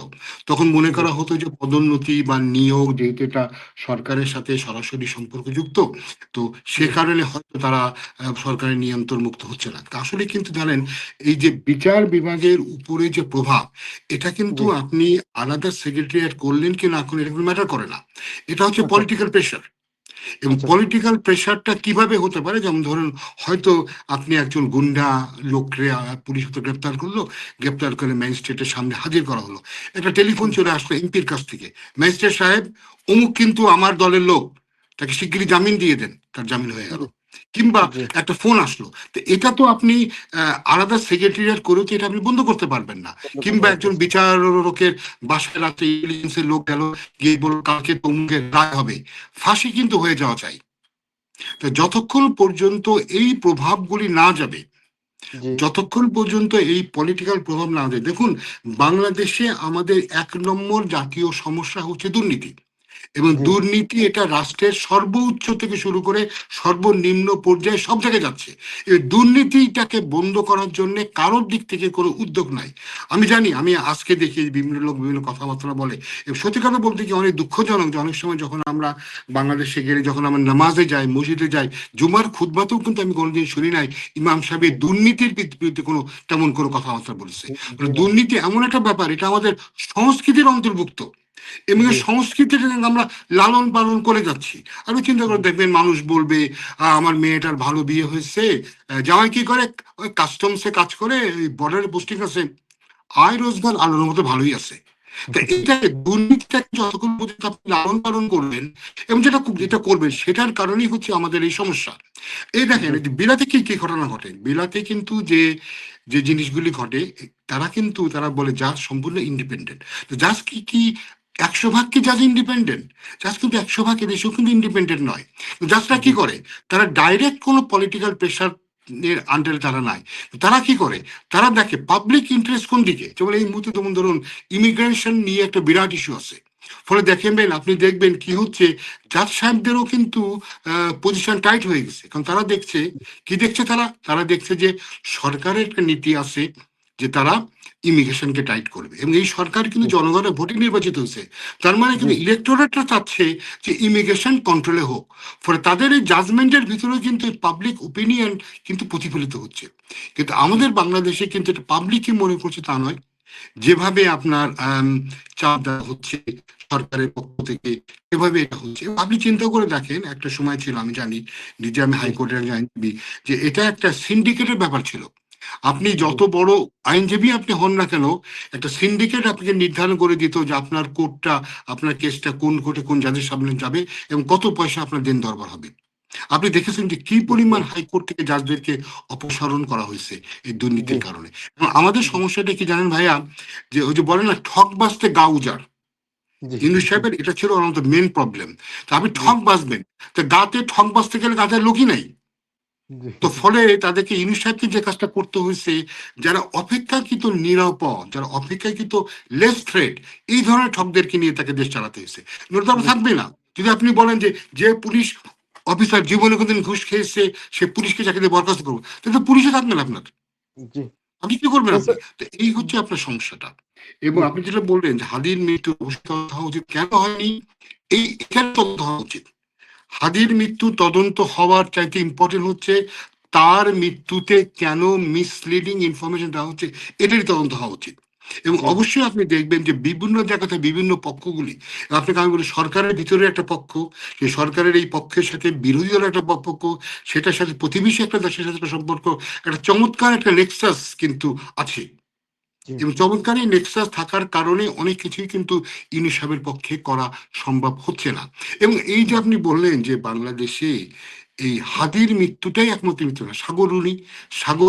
Speaker 2: তখন মনে
Speaker 1: জি,
Speaker 2: করা হতো যে পদোন্নতি বা নিয়োগ, যেহেতু এটা সরকারের সাথে সরাসরি সম্পর্কযুক্ত, তো সে
Speaker 1: জি,
Speaker 2: কারণে হয়তো তারা সরকারের নিয়ন্ত্রণ মুক্ত হচ্ছে না। আসলে কিন্তু জানেন, এই যে বিচার বিভাগের উপরে যে প্রভাব, এটা কিন্তু
Speaker 1: জি,
Speaker 2: আপনি আলাদা সেক্রেটারিয়েট করলেন কি না করলেন, এটা ম্যাটার করে না। এটা হচ্ছে
Speaker 1: আচ্ছা,
Speaker 2: পলিটিক্যাল প্রেশার। এবং
Speaker 1: আচ্ছা,
Speaker 2: পলিটিক্যাল প্রেশারটা কিভাবে হতে পারে, যেমন ধরুন, হয়তো আপনি একজন গুন্ডা লোককে পুলিশ হয়তো গ্রেপ্তার করলো, গ্রেপ্তার করে ম্যাজিস্ট্রেটের সামনে হাজির করা হলো, একটা টেলিফোন
Speaker 1: হুম,
Speaker 2: চলে আসলো এমপির কাছ থেকে, ম্যাজিস্ট্রেট সাহেব, অমুক কিন্তু আমার দলের লোক, তাকে শিগগিরই জামিন দিয়ে দেন, তার জামিন হয়ে গেল।
Speaker 1: জি,
Speaker 2: কিংবা
Speaker 1: জি,
Speaker 2: একটা ফোন আসলো, তো এটা তো আপনি আলাদা সেক্রেটারিয়েট করেও তো এটা আপনি বন্ধ করতে পারবেন না।
Speaker 1: বন্ধ
Speaker 2: কিংবা
Speaker 1: করা
Speaker 2: একজন
Speaker 1: যাচ্ছে।
Speaker 2: বিচারকের বাসায় রাতে ইন্টেলিজেন্সের লোক গেল, গিয়ে বলল কালকে তমুকের রায় হবে, ফাঁসি কিন্তু হয়ে যাওয়া চাই। তো যতক্ষণ পর্যন্ত এই প্রভাবগুলি না যাবে,
Speaker 1: জি,
Speaker 2: যতক্ষণ পর্যন্ত এই পলিটিক্যাল প্রভাব না যায়, দেখুন, বাংলাদেশে আমাদের ১ নম্বর জাতীয় সমস্যা হচ্ছে দুর্নীতি। এবং
Speaker 1: জি,
Speaker 2: দুর্নীতি এটা রাষ্ট্রের সর্বোচ্চ থেকে শুরু করে সর্বনিম্ন পর্যায়ে সব জায়গায় যাচ্ছে। এই দুর্নীতিটাকে বন্ধ করার জন্য কারোর দিক থেকে কোনো উদ্যোগ নাই। আমি জানি, আমি আজকে দেখি বিভিন্ন লোক বিভিন্ন কথাবার্তা বলে, এবং সত্যি কথা বলতে কি অনেক দুঃখজনক যে অনেক সময় যখন আমরা বাংলাদেশে গেলে, যখন আমরা নামাজে যাই, মসজিদে যাই, জুমার খুতবাতেও কিন্তু আমি কোনোদিন শুনি নাই ইমাম সাহেব
Speaker 1: জি,
Speaker 2: এই দুর্নীতির বিরুদ্ধে কোনো তেমন কোনো কথাবার্তা বলেছে।
Speaker 1: জি, জি
Speaker 2: মানে
Speaker 1: না,
Speaker 2: দুর্নীতি এমন একটা ব্যাপার, এটা আমাদের সংস্কৃতির অন্তর্ভুক্ত এবং
Speaker 1: জি,
Speaker 2: এই সংস্কৃতিটা আমরা লালন পালন করে যাচ্ছি। আমি চিন্তা করে
Speaker 1: জি,
Speaker 2: দেখবেন, মানুষ বলবে আমার মেয়েটার ভালো বিয়ে হয়েছে, জামাই কি করে, ওই কাস্টমসে কাজ করে, ওই বর্ডারে পোস্টিং আছে, আয় রোজগার আলোর মতো ভালোই আছে। তা এটা দুর্নীতিটাকে যতক্ষণ পর্যন্ত আপনি লালন পালন করবেন এবং যেটা করবেন, সেটার কারণেই হচ্ছে আমাদের এই সমস্যা। এই দেখেন,
Speaker 1: জি,
Speaker 2: এই যে বিলাতে কি কি ঘটনা ঘটে, বিলাতে কিন্তু যে যে জিনিসগুলি ঘটে, তারা বলে জাজ সম্পূর্ণ ইন্ডিপেন্ডেন্ট। তো জাজ কি ১০০ ভাগ কি জাজ ইন্ডিপেন্ডেন্ট? জাজ কিন্তু ১০০ ভাগ এদেশেও কিন্তু ইন্ডিপেন্ডেন্ট নয়। জাজটা
Speaker 1: জি,
Speaker 2: কি করে, তারা ডাইরেক্ট কোনো পলিটিক্যাল প্রেশার এর আন্ডারে তারা নাই। তারা কি করে, তারা দেখে পাবলিক ইন্টারেস্ট কোন দিকে। যেমন এই মুহূর্তে যেমন ধরুন, ইমিগ্রেশন নিয়ে একটা বিরাট ইস্যু আছে। ফলে দেখবেন, আপনি দেখবেন কি হচ্ছে, জাজ সাহেবদেরও কিন্তু পজিশন টাইট হয়ে গেছে। কারণ তারা দেখছে, কি দেখছে, তারা তারা দেখছে যে সরকারের একটা নীতি আছে, যে তারা ইমিগ্রেশনকে টাইট করবে, এবং এই সরকার কিন্তু
Speaker 1: জি
Speaker 2: জনগণের ভোটে নির্বাচিত হয়েছে। তার মানে
Speaker 1: জি
Speaker 2: কিন্তু ইলেকটোরেটরা চাচ্ছে যে ইমিগ্রেশন কন্ট্রোলে হোক। ফলে তাদের এই জাজমেন্টের ভিতরেও কিন্তু পাবলিক ওপিনিয়ন কিন্তু প্রতিফলিত হচ্ছে। কিন্তু আমাদের বাংলাদেশে কিন্তু এটা পাবলিকই মনে করছে তা নয়। যেভাবে আপনার চাপ দেওয়া হচ্ছে সরকারের পক্ষ থেকে, এভাবে এটা হচ্ছে। আপনি চিন্তা করে দেখেন, একটা সময় ছিল, আমি জানি, নিজে আমি
Speaker 1: জি
Speaker 2: হাইকোর্টের একজন আইনজীবী, যে এটা একটা সিন্ডিকেটের ব্যাপার ছিল। আপনি
Speaker 1: জি
Speaker 2: যত বড় আইনজীবী আপনি হন না কেন, একটা সিন্ডিকেট আপনাকে নির্ধারণ করে দিত যে আপনার কোর্টটা, আপনার কেসটা কোন কোর্টে কোন জাজের সামনে যাবে এবং কত পয়সা আপনার দেন দরবার হবে। আপনি দেখেছেন যে কি পরিমাণ
Speaker 1: নিশ্চয়ই
Speaker 2: হাইকোর্ট থেকে জাজদেরকে অপসারণ করা হয়েছে এই
Speaker 1: জি
Speaker 2: দুর্নীতির কারণে। এবং আমাদের
Speaker 1: জি
Speaker 2: সমস্যাটা কি জানেন ভাইয়া, যে ওই যে বলে না, ঠক বাজতে গা উজাড়।
Speaker 1: জি
Speaker 2: ইন্দু সাহেবের এটা ছিল আমাদের মেন প্রবলেম। তো আপনি
Speaker 1: জি
Speaker 2: ঠক বাজবেন, তো গাতে ঠক বাজতে গেলে গাতে লোকই নাই।
Speaker 1: জি
Speaker 2: তো ফলে তাদেরকে ইউনূস সাহেবকে যে কাজটা করতে হয়েছে, যারা অপেক্ষাকৃত নিরাপদ, যারা অপেক্ষাকৃত লেস থ্রেট, এই ধরনের ঠকদেরকে নিয়ে তাকে দেশ চালাতে হয়েছে। নয়তো আমরা থাকবে
Speaker 1: নিশ্চয়ই
Speaker 2: না। যদি আপনি বলেন যে যে পুলিশ অফিসার জীবনে কোনদিন ঘুষ খেয়েছে সে পুলিশকে চাকরিতে বরখাস্ত করবো, তাহলে তো পুলিশে থাকবেন আপনার,
Speaker 1: জি
Speaker 2: আপনি কি করবেন
Speaker 1: তো
Speaker 2: আপনি?
Speaker 1: স্যার
Speaker 2: তো এই হচ্ছে আপনার সমস্যাটা। এবং
Speaker 1: জি
Speaker 2: আপনি যেটা বললেন যে হাদির মৃত্যু অবশ্যই তদন্ত হওয়া উচিত, কেন হয়নি এই এখানে তদন্ত হওয়া উচিত। হাদির মৃত্যু তদন্ত হওয়ার চাইতে ইম্পর্টেন্ট হচ্ছে তার মৃত্যুতে কেন মিসলিডিং ইনফরমেশন দেওয়া হচ্ছে, এটারই তদন্ত হওয়া উচিত। এবং
Speaker 1: জি
Speaker 2: অবশ্যই আপনি দেখবেন যে বিভিন্ন জায়গাতে বিভিন্ন পক্ষগুলি, আপনাকে আমি বলি, সরকারের ভিতরে একটা পক্ষ, যে সরকারের এই পক্ষের সাথে বিরোধী দলের একটা পক্ষ, সেটার সাথে প্রতিবেশী একটা দেশের সাথে একটা সম্পর্ক, একটা চমৎকার একটা নেক্সাস কিন্তু আছে।
Speaker 1: জি
Speaker 2: এবং চমৎকার এই নেক্সাস থাকার কারণে অনেক কিছুই কিন্তু ইউনূস সাহেবের পক্ষে করা সম্ভব হচ্ছে না। এবং এই যে আপনি বললেন যে বাংলাদেশে এই হাদির মৃত্যুটাই একমাত্র মৃত্যু না, সাগর
Speaker 1: জি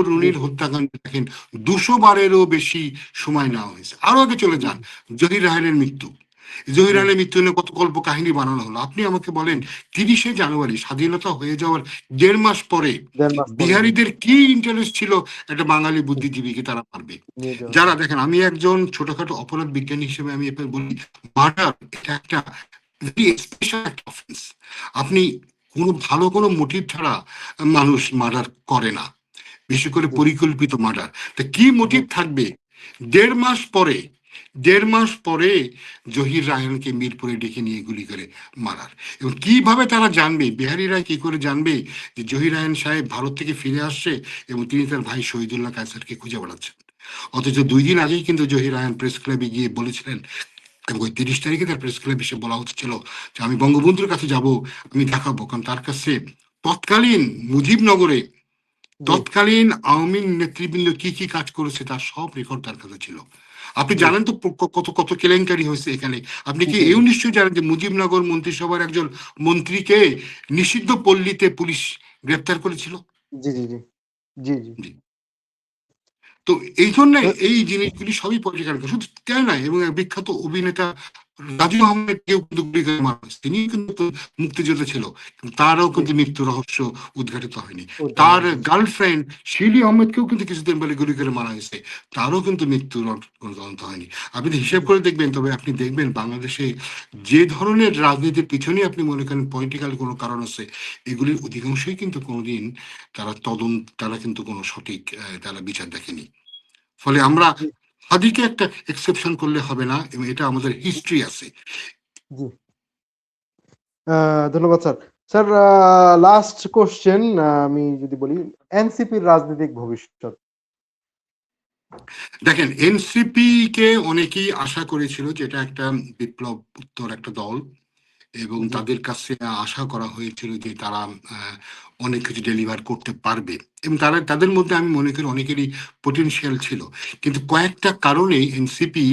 Speaker 2: রুনির হত্যাকাণ্ড দেখেন 200 বারেরও বেশি সময় নেওয়া হয়েছে। আরো আগে চলে
Speaker 1: জি
Speaker 2: যান, জহির রায়হানের মৃত্যু, জহির
Speaker 1: জি
Speaker 2: রায়হানের মৃত্যু নিয়ে কত কল্প কাহিনী বানানো হলো। আপনি আমাকে বলেন, 30শে জানুয়ারি স্বাধীনতা হয়ে যাওয়ার 1.5 মাস পরে
Speaker 1: 1.5 মাস পরে জি
Speaker 2: বিহারীদের কি ইন্টারেস্ট ছিল একটা বাঙালি
Speaker 1: জি
Speaker 2: বুদ্ধিজীবীকে তারা পারবে?
Speaker 1: নিয়ে যাওয়া
Speaker 2: যারা
Speaker 1: জি
Speaker 2: দেখেন, আমি একজন ছোটখাটো অপরাধ বিজ্ঞানী হিসেবে আমি এবার বলি, মার্ডার এটা একটা ভেরি স্পেশাল একটা অফেন্স। আপনি কোনো ভালো কোনো মোটিভ ছাড়া মানুষ মার্ডার করে না, বিশেষ করে
Speaker 1: জি
Speaker 2: পরিকল্পিত মার্ডার। তা কি
Speaker 1: জি
Speaker 2: মোটিভ থাকবে? 1.5 মাস পরে, 1.5 মাস পরে জহির রায়হানকে মিরপুরে ডেকে নিয়ে গুলি করে মারার। এবং কিভাবে তারা জানবে, বিহারি রায় কি করে জানবে যে জহির রায়হান সাহেব ভারত থেকে ফিরে আসছে এবং তিনি তার ভাই শহীদুল্লাহ কায়সারকে খুঁজে বেড়াচ্ছেন? অথচ 2 দিন আগেই কিন্তু জহির রায়হান প্রেস ক্লাবে গিয়ে বলেছিলেন, এবং ওই 30 তারিখে তার প্রেস ক্লাবে এসে বলা হচ্ছিল যে আমি বঙ্গবন্ধুর কাছে যাব, আমি দেখাবো, কারণ তার কাছে তৎকালীন মুজিবনগরে
Speaker 1: জি
Speaker 2: তৎকালীন আওয়ামী নেতৃবৃন্দ কি কি কাজ করেছে তার সব রেকর্ড তার কাছে ছিল। আপনি
Speaker 1: জি
Speaker 2: জানেন তো কত কত কেলেঙ্কারি হয়েছে এখানে। আপনি কি
Speaker 1: জি
Speaker 2: এও নিশ্চয়ই জানেন যে মুজিবনগর মন্ত্রিসভার একজন মন্ত্রীকে নিষিদ্ধ পল্লীতে পুলিশ গ্রেপ্তার করেছিল?
Speaker 1: জি জি জি জি জি
Speaker 2: জি। তো এই জন্য
Speaker 1: তো
Speaker 2: এই জিনিসগুলি সবই পলিটিক্যাল, শুধু তাই নয়। এবং এক বিখ্যাত অভিনেতা রাজু আহমেদকেও কিন্তু গুলি করে মারা হয়েছে, তিনি কিন্তু মুক্তিযোদ্ধা ছিল, কিন্তু তারও
Speaker 1: জি
Speaker 2: কিন্তু মৃত্যু রহস্য উদ্ঘাটিত হয়নি।
Speaker 1: উদ্যান
Speaker 2: তার
Speaker 1: হয়নি জি
Speaker 2: গার্লফ্রেন্ড শিলি আহমেদকেও কিন্তু কিছুদিন পরে গুলি করে মারা হয়েছে, তারও কিন্তু মৃত্যুর কোনো তদন্ত হয়নি। আপনি হিসেব
Speaker 1: জি
Speaker 2: করে দেখবেন, তবে আপনি দেখবেন বাংলাদেশে যে ধরনের রাজনীতির পিছনে আপনি মনে করেন পলিটিক্যাল কোনো কারণ আছে, এগুলির অধিকাংশই কিন্তু কোনোদিন তারা কিন্তু কোনো সঠিক তারা বিচার দেখেনি। ফলে আমরা
Speaker 1: জি
Speaker 2: হাদিকে একটা এক্সেপশন করলে হবে না, এবং এটা আমাদের হিস্ট্রি আছে।
Speaker 1: জি ধন্যবাদ স্যার। স্যার লাস্ট কোয়েশ্চেন আমি যদি বলি এনসিপির রাজনৈতিক ভবিষ্যৎ।
Speaker 2: দেখেন, এনসিপি কে অনেকেই আশা করেছিল যে এটা একটা বিপ্লব উত্তর একটা দল, এবং
Speaker 1: জি,
Speaker 2: তাদের কাছে আশা করা হয়েছিল যে তারা আহ, অনেক কিছু ডেলিভার করতে পারবে, এবং তাদের মধ্যে আমি মনে করি অনেকেরই পটেনশিয়াল ছিল। কিন্তু কয়েকটা কারণে এনসিপি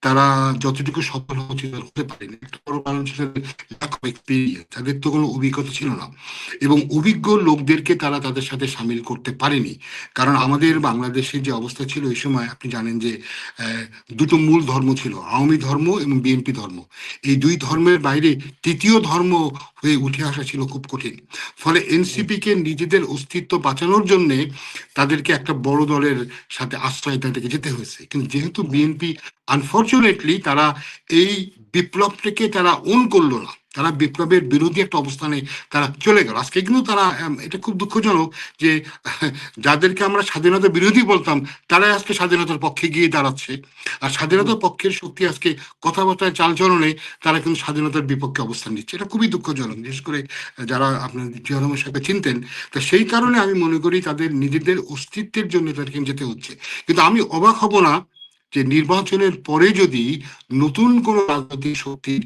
Speaker 2: তারা যতটুকু সফল হতে পারেনি। একটা বড় কারণ ছিল ল্যাক অফ এক্সপিরিয়েন্স, তাদের তো কোনো অভিজ্ঞতা ছিল না, এবং অভিজ্ঞ লোকদেরকে তারা তাদের সাথে সামিল করতে পারেনি। কারণ আমাদের বাংলাদেশের যে অবস্থা ছিল এই সময়, আপনি জানেন যে আহ, দুটো মূল ধর্ম ছিল, আওয়ামী ধর্ম এবং বিএনপি ধর্ম। এই দুই ধর্মের বাইরে তৃতীয় ধর্ম হয়ে উঠে আসা ছিল খুব কঠিন। ফলে
Speaker 1: জি,
Speaker 2: এনসিপি কে নিজেদের অস্তিত্ব বাঁচানোর জন্য তাদেরকে একটা বড় দলের সাথে আশ্রয় তাদেরকে যেতে হয়েছে। কিন্তু যেহেতু
Speaker 1: জি,
Speaker 2: বিএনপি আনফর্চুনেটলি তারা এই বিপ্লবটাকে তারা ওন করলো না, তারা বিপ্লবের বিরোধী একটা অবস্থানে তারা চলে গেল। আজকে কিন্তু তারা এটা খুব দুঃখজনক যে যাদেরকে আমরা স্বাধীনতা বিরোধী বলতাম তারাই আজকে স্বাধীনতার পক্ষে গিয়ে দাঁড়াচ্ছে। আর
Speaker 1: জি,
Speaker 2: স্বাধীনতার পক্ষের শক্তি আজকে কথাবার্তায় চালচলনে তারা কিন্তু স্বাধীনতার বিপক্ষে অবস্থান নিচ্ছে। এটা খুবই দুঃখজনক, বিশেষ করে যারা আপনার জিয়া রহমান সাহেবকে চিনতেন। তো সেই কারণে আমি মনে করি তাদের নিজেদের অস্তিত্বের জন্য তাদেরকে যেতে হচ্ছে। কিন্তু আমি অবাক হব না যে নির্বাচনের পরে যদি নতুন কোন রাজনৈতিক শক্তির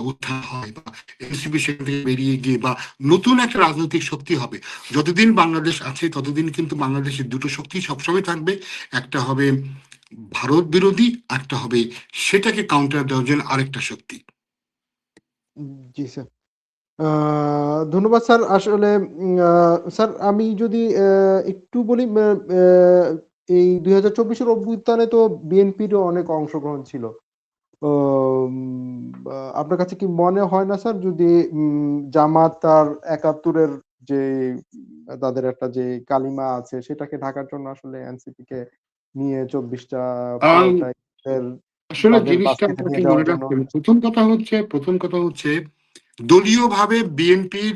Speaker 2: উত্থান হয় বা এনসিপি সেখান থেকে বেরিয়ে গিয়ে বা নতুন একটা রাজনৈতিক শক্তি হবে। যতদিন বাংলাদেশ আছে ততদিন কিন্তু বাংলাদেশের দুটো শক্তি সবসময় থাকবে। একটা হবে ভারত বিরোধী, একটা হবে সেটাকে কাউন্টার দেওয়ার জন্য আরেকটা শক্তি।
Speaker 1: জি স্যার। ধন্যবাদ স্যার। আসলে স্যার আমি যদি একটু বলি, এই ২০২৪ এর অভ্যুত্থানে তো বিএনপিরও অনেক অংশগ্রহণ ছিল। উম আপনার কাছে কি মনে হয় না স্যার, যদি জামাত আর ৭১ এর যে তাদের একটা যে কালিমা আছে সেটাকে ঢাকার জন্য আসলে এনসিপি কে নিয়ে ২৪ টা
Speaker 2: আম,
Speaker 1: পুরোটাই তাদের
Speaker 2: আসলে
Speaker 1: তাদের
Speaker 2: জিনিসটা
Speaker 1: বাস্কেটে
Speaker 2: আপনাকে
Speaker 1: দিয়ে
Speaker 2: মনে
Speaker 1: দেওয়ার জন্য।
Speaker 2: রাখতে হবে। প্রথম কথা হচ্ছে দলীয়ভাবে বিএনপির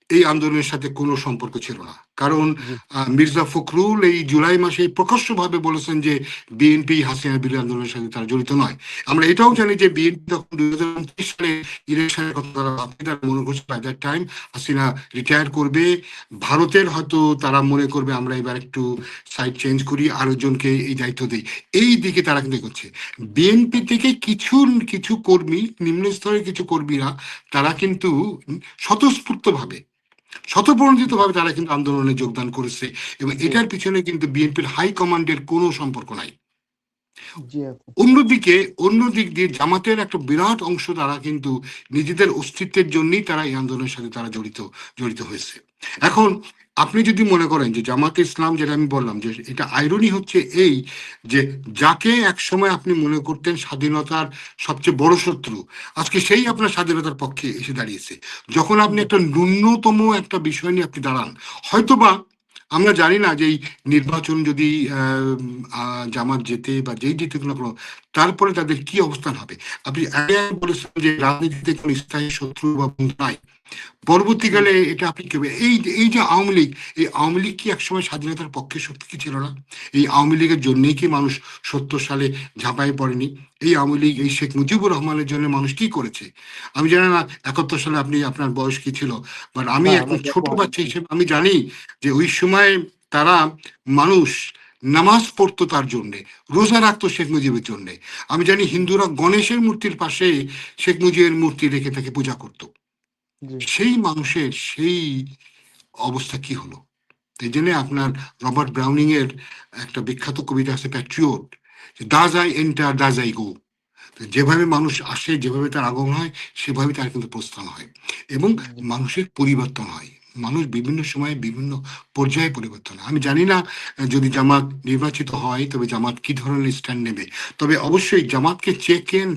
Speaker 2: এই আন্দোলনের সাথে কোনো সম্পর্ক ছিল না। কারণ
Speaker 1: জি,
Speaker 2: মির্জা ফখরুল এই জুলাই মাসে প্রকাশ্যভাবে বলেছেন যে বিএনপি হাসিনা বিরোধী আন্দোলনের সাথে তারা জড়িত নয়। আমরা এটাও জানি যে বিএনপি যখন ২০২৯ সালে ইলেকশনের কথা তারা ভাবছে, তারা মনে করছে by that time Hasina retire করবে। ভারতের হয়তো তারা মনে করবে আমরা এবার একটু সাইড চেঞ্জ করি, আরেকজনকে এই দায়িত্ব দিই। এই দিকে তারা কিন্তু করছে। বিএনপি থেকে কিছু কিছু কর্মী, নিম্ন স্তরের কিছু কর্মীরা তারা কিন্তু স্বতঃস্ফূর্তভাবে স্বতঃপ্রণোদিতভাবে তারা কিন্তু আন্দোলনে যোগদান করেছে, এবং
Speaker 1: জি,
Speaker 2: এটার পিছনে কিন্তু বিএনপির হাই কমান্ডের কোনো সম্পর্ক নাই।
Speaker 1: জি আচ্ছা।
Speaker 2: অন্যদিকে অন্য দিক দিয়ে জামাতের একটা বিরাট অংশ তারা কিন্তু নিজেদের অস্তিত্বের জন্যই তারা এই আন্দোলনের সাথে তারা জড়িত জড়িত হয়েছে। এখন আপনি যদি মনে করেন যে জামাতে ইসলাম, যেটা আমি বললাম যে এটা আইরনি হচ্ছে এই যে যাকে একসময় আপনি মনে করতেন স্বাধীনতার সবচেয়ে বড় শত্রু, আজকে সেই আপনার স্বাধীনতার পক্ষে এসে দাঁড়িয়েছে। যখন আপনি
Speaker 1: জি,
Speaker 2: একটা ন্যূনতম একটা বিষয় নিয়ে আপনি দাঁড়ান, হয়তোবা আমরা জানি না যে এই নির্বাচন যদি জামাত জেতে বা যেই জিতুক না কেন তারপরে তাদের কি অবস্থান হবে। আপনি আগে বলেছেন যে রাজনীতিতে কোনো স্থায়ী শত্রু বা বন্ধু নাই।
Speaker 1: জি,
Speaker 2: পরবর্তীকালে এটা আপনি কি এই এই যে আওয়ামী লীগ, এই আওয়ামী লীগ কি একসময় স্বাধীনতার পক্ষে শক্তি কি ছিল না? এই আওয়ামী লীগের জন্যই কি মানুষ ৭০ সালে ঝাঁপায় পড়েনি? এই আওয়ামী লীগ, এই শেখ মুজিবুর রহমানের জন্য মানুষ কি করেছে? আমি জানি না ৭১ সালে আপনি আপনার বয়স কি ছিল, বাট আমি
Speaker 1: না
Speaker 2: একদম
Speaker 1: আমার
Speaker 2: ছোট
Speaker 1: জন্ম হয়নি।
Speaker 2: বাচ্চা হিসেবে আমি জানি যে ওই সময় তারা মানুষ নামাজ পড়তো তার জন্যে, রোজা রাখতো শেখ মুজিবের জন্যে। আমি জানি হিন্দুরা গণেশের মূর্তির পাশে শেখ মুজিবের মূর্তি রেখে তাকে পূজা করতো।
Speaker 1: জি,
Speaker 2: সেই মানুষের সেই অবস্থা কি হলো? এই জন্য আপনার রবার্ট ব্রাউনিং এর একটা বিখ্যাত কবিতা আছে patriot, thus I enter thus I go. যেভাবে মানুষ আসে, যেভাবে তার আগমন হয়, সেভাবে তার কিন্তু প্রস্থান হয়, এবং
Speaker 1: জি,
Speaker 2: মানুষের পরিবর্তন হয়। মানুষ বিভিন্ন সময়ে বিভিন্ন পর্যায়ে পরিবর্তন হয়। আমি জানি না যদি জামাত নির্বাচিত হয় তবে জামাত কি ধরনের স্ট্যান্ড নেবে। তবে অবশ্যই জামাতকে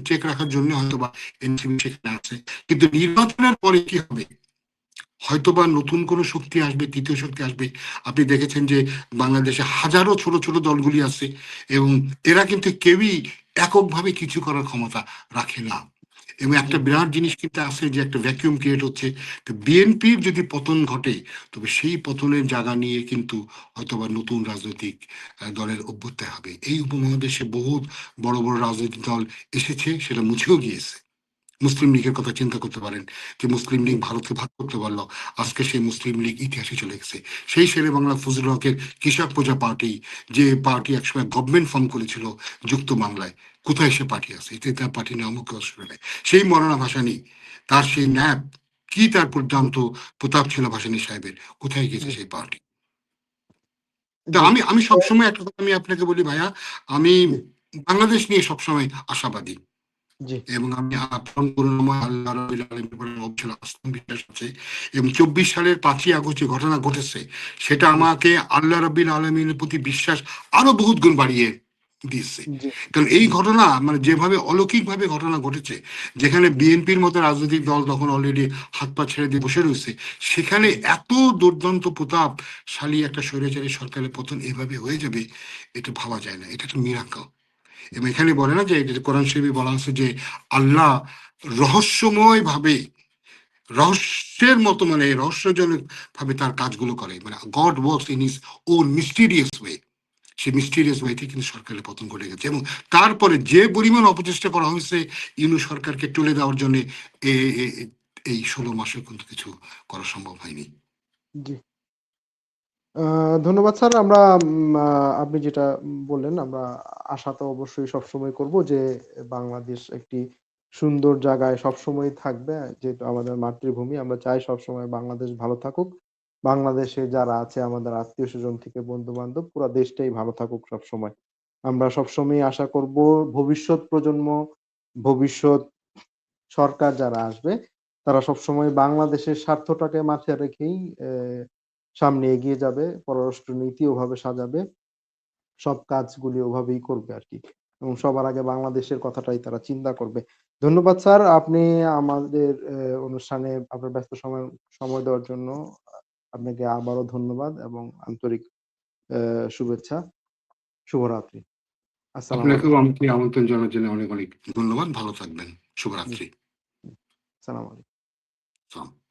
Speaker 2: চেক রাখার জন্য হয়তো বা এনসিপি সেখানে আছে। কিন্তু নির্বাচনের পরে কি হবে? হয়তোবা নতুন কোনো শক্তি আসবে, তৃতীয় শক্তি আসবে। আপনি দেখেছেন যে বাংলাদেশে হাজারো ছোট ছোট দলগুলি আছে, এবং এরা কিন্তু কেউই এককভাবে কিছু করার ক্ষমতা রাখে না। এবং
Speaker 1: জি,
Speaker 2: একটা বিরাট জিনিস কিন্তু আছে যে একটা ভ্যাকিউম ক্রিয়েট হচ্ছে। তো বিএনপির যদি পতন ঘটে তবে সেই পতনের জায়গা নিয়ে কিন্তু হয়তোবা নতুন রাজনৈতিক দলের অভ্যুদয় হবে। এই উপমহাদেশে বহুত বড় বড় রাজনৈতিক দল এসেছে, সেটা মুছেও গিয়েছে। মুসলিম লীগের কথা চিন্তা করতে পারেন যে মুসলিম
Speaker 1: জি,
Speaker 2: লীগ ভারতকে ভাগ করতে পারলো, আজকে সেই মুসলিম লীগ ইতিহাসে চলে গেছে। সেই শেরে বাংলা ফজলুল হকের কৃষক প্রজা পার্টি, যে পার্টি একসময় গভর্নমেন্ট ফর্ম করেছিল যুক্ত বাংলায়, কোথায় সে পার্টি আছে? এতে তার পার্টি নামক অসুবিধা নেই। সেই মরানা ভাসানী, তার সেই ন্যাপ, কি তার দুর্দান্ত প্রতাপ ছিল ভাসানী সাহেবের, কোথায় গেছে
Speaker 1: জি,
Speaker 2: সেই পার্টি? তা
Speaker 1: জি,
Speaker 2: আমি আমি সবসময় একটা কথা আমি আপনাকে বলি ভাইয়া, আমি
Speaker 1: জি,
Speaker 2: বাংলাদেশ নিয়ে সবসময় আশাবাদী,
Speaker 1: জি,
Speaker 2: এবং আমি আপন করুণাময় আল্লাহ রাব্বুল আলামিনের উপরে অবিচল আস্থা বিশ্বাস আছে। এবং ২৪ সালের ৫ই আগস্ট যে ঘটনা ঘটেছে সেটা
Speaker 1: জি,
Speaker 2: আমাকে আল্লাহ রাব্বুল আলামিনের প্রতি বিশ্বাস আরো বহুত গুণ বাড়িয়ে দিয়েছে।
Speaker 1: জি,
Speaker 2: কারণ এই
Speaker 1: জি,
Speaker 2: ঘটনা মানে যেভাবে অলৌকিকভাবে ঘটনা ঘটেছে, যেখানে বিএনপির মতো রাজনৈতিক দল তখন অলরেডি হাত পা ছেড়ে দিয়ে বসে রয়েছে, সেখানে
Speaker 1: জি,
Speaker 2: এত দুর্দান্ত প্রতাপশালী একটা স্বৈরাচারী সরকারের পতন এভাবে হয়ে যাবে, এটা ভাবা যায় না। এটা একটা মিরাকল। এবং এখানে বলে না যে কোরআন শরীফে বলা আছে যে আল্লাহ রহস্যময় ভাবে রহস্যের মতো, মানে রহস্যজনক ভাবে তার কাজগুলো করে, মানে god works in his own mysterious way. সেই মিস্টিরিয়াস ওয়েতে কিন্তু সরকারের পতন ঘটে গেছে, এবং তারপরে যে পরিমাণ অপচেষ্টা করা হয়েছে ইউনূস সরকারকে টলে দেওয়ার জন্য, এই 16 মাসেও কিন্তু কিছু করা সম্ভব হয়নি।
Speaker 1: জি। ধন্যবাদ স্যার। আমরা আপনি যেটা বললেন, আমরা আশা তো অবশ্যই সবসময় করব যে বাংলাদেশ একটি সুন্দর জায়গায় সবসময় থাকবে। যেহেতু আমাদের মাতৃভূমি, আমরা চাই সবসময় বাংলাদেশ ভালো থাকুক। বাংলাদেশে যারা আছে আমাদের আত্মীয়স্বজন থেকে বন্ধু-বান্ধব, পুরা দেশটাই ভালো থাকুক সবসময়। আমরা সবসময়ই আশা করব ভবিষ্যৎ প্রজন্ম, ভবিষ্যৎ সরকার যারা আসবে, তারা সবসময় বাংলাদেশের স্বার্থটাকে মাথায় রেখেই সামনে এগিয়ে যাবে। পররাষ্ট্র নীতি ওভাবে সাজাবে। সব কাজগুলি ওভাবেই করবে আরকি। এবং সবার আগে বাংলাদেশের কথাটাই তারা চিন্তা করবে। ধন্যবাদ স্যার। আপনি আমাদের অনুষ্ঠানে আপনার ব্যস্ত সময় দেওয়ার জন্য আপনাকে আবারও ধন্যবাদ এবং আন্তরিক শুভেচ্ছা। শুভরাত্রি। আসসালামু
Speaker 2: আপনাকেও
Speaker 1: আলাইকুম।
Speaker 2: আমাকে আমন্ত্রণ জানার জন্য অনেক অনেক ধন্যবাদ। ভালো থাকবেন।
Speaker 1: জি,
Speaker 2: শুভরাত্রি।
Speaker 1: জি। আসসালামু আলাইকুম।
Speaker 2: সালাম।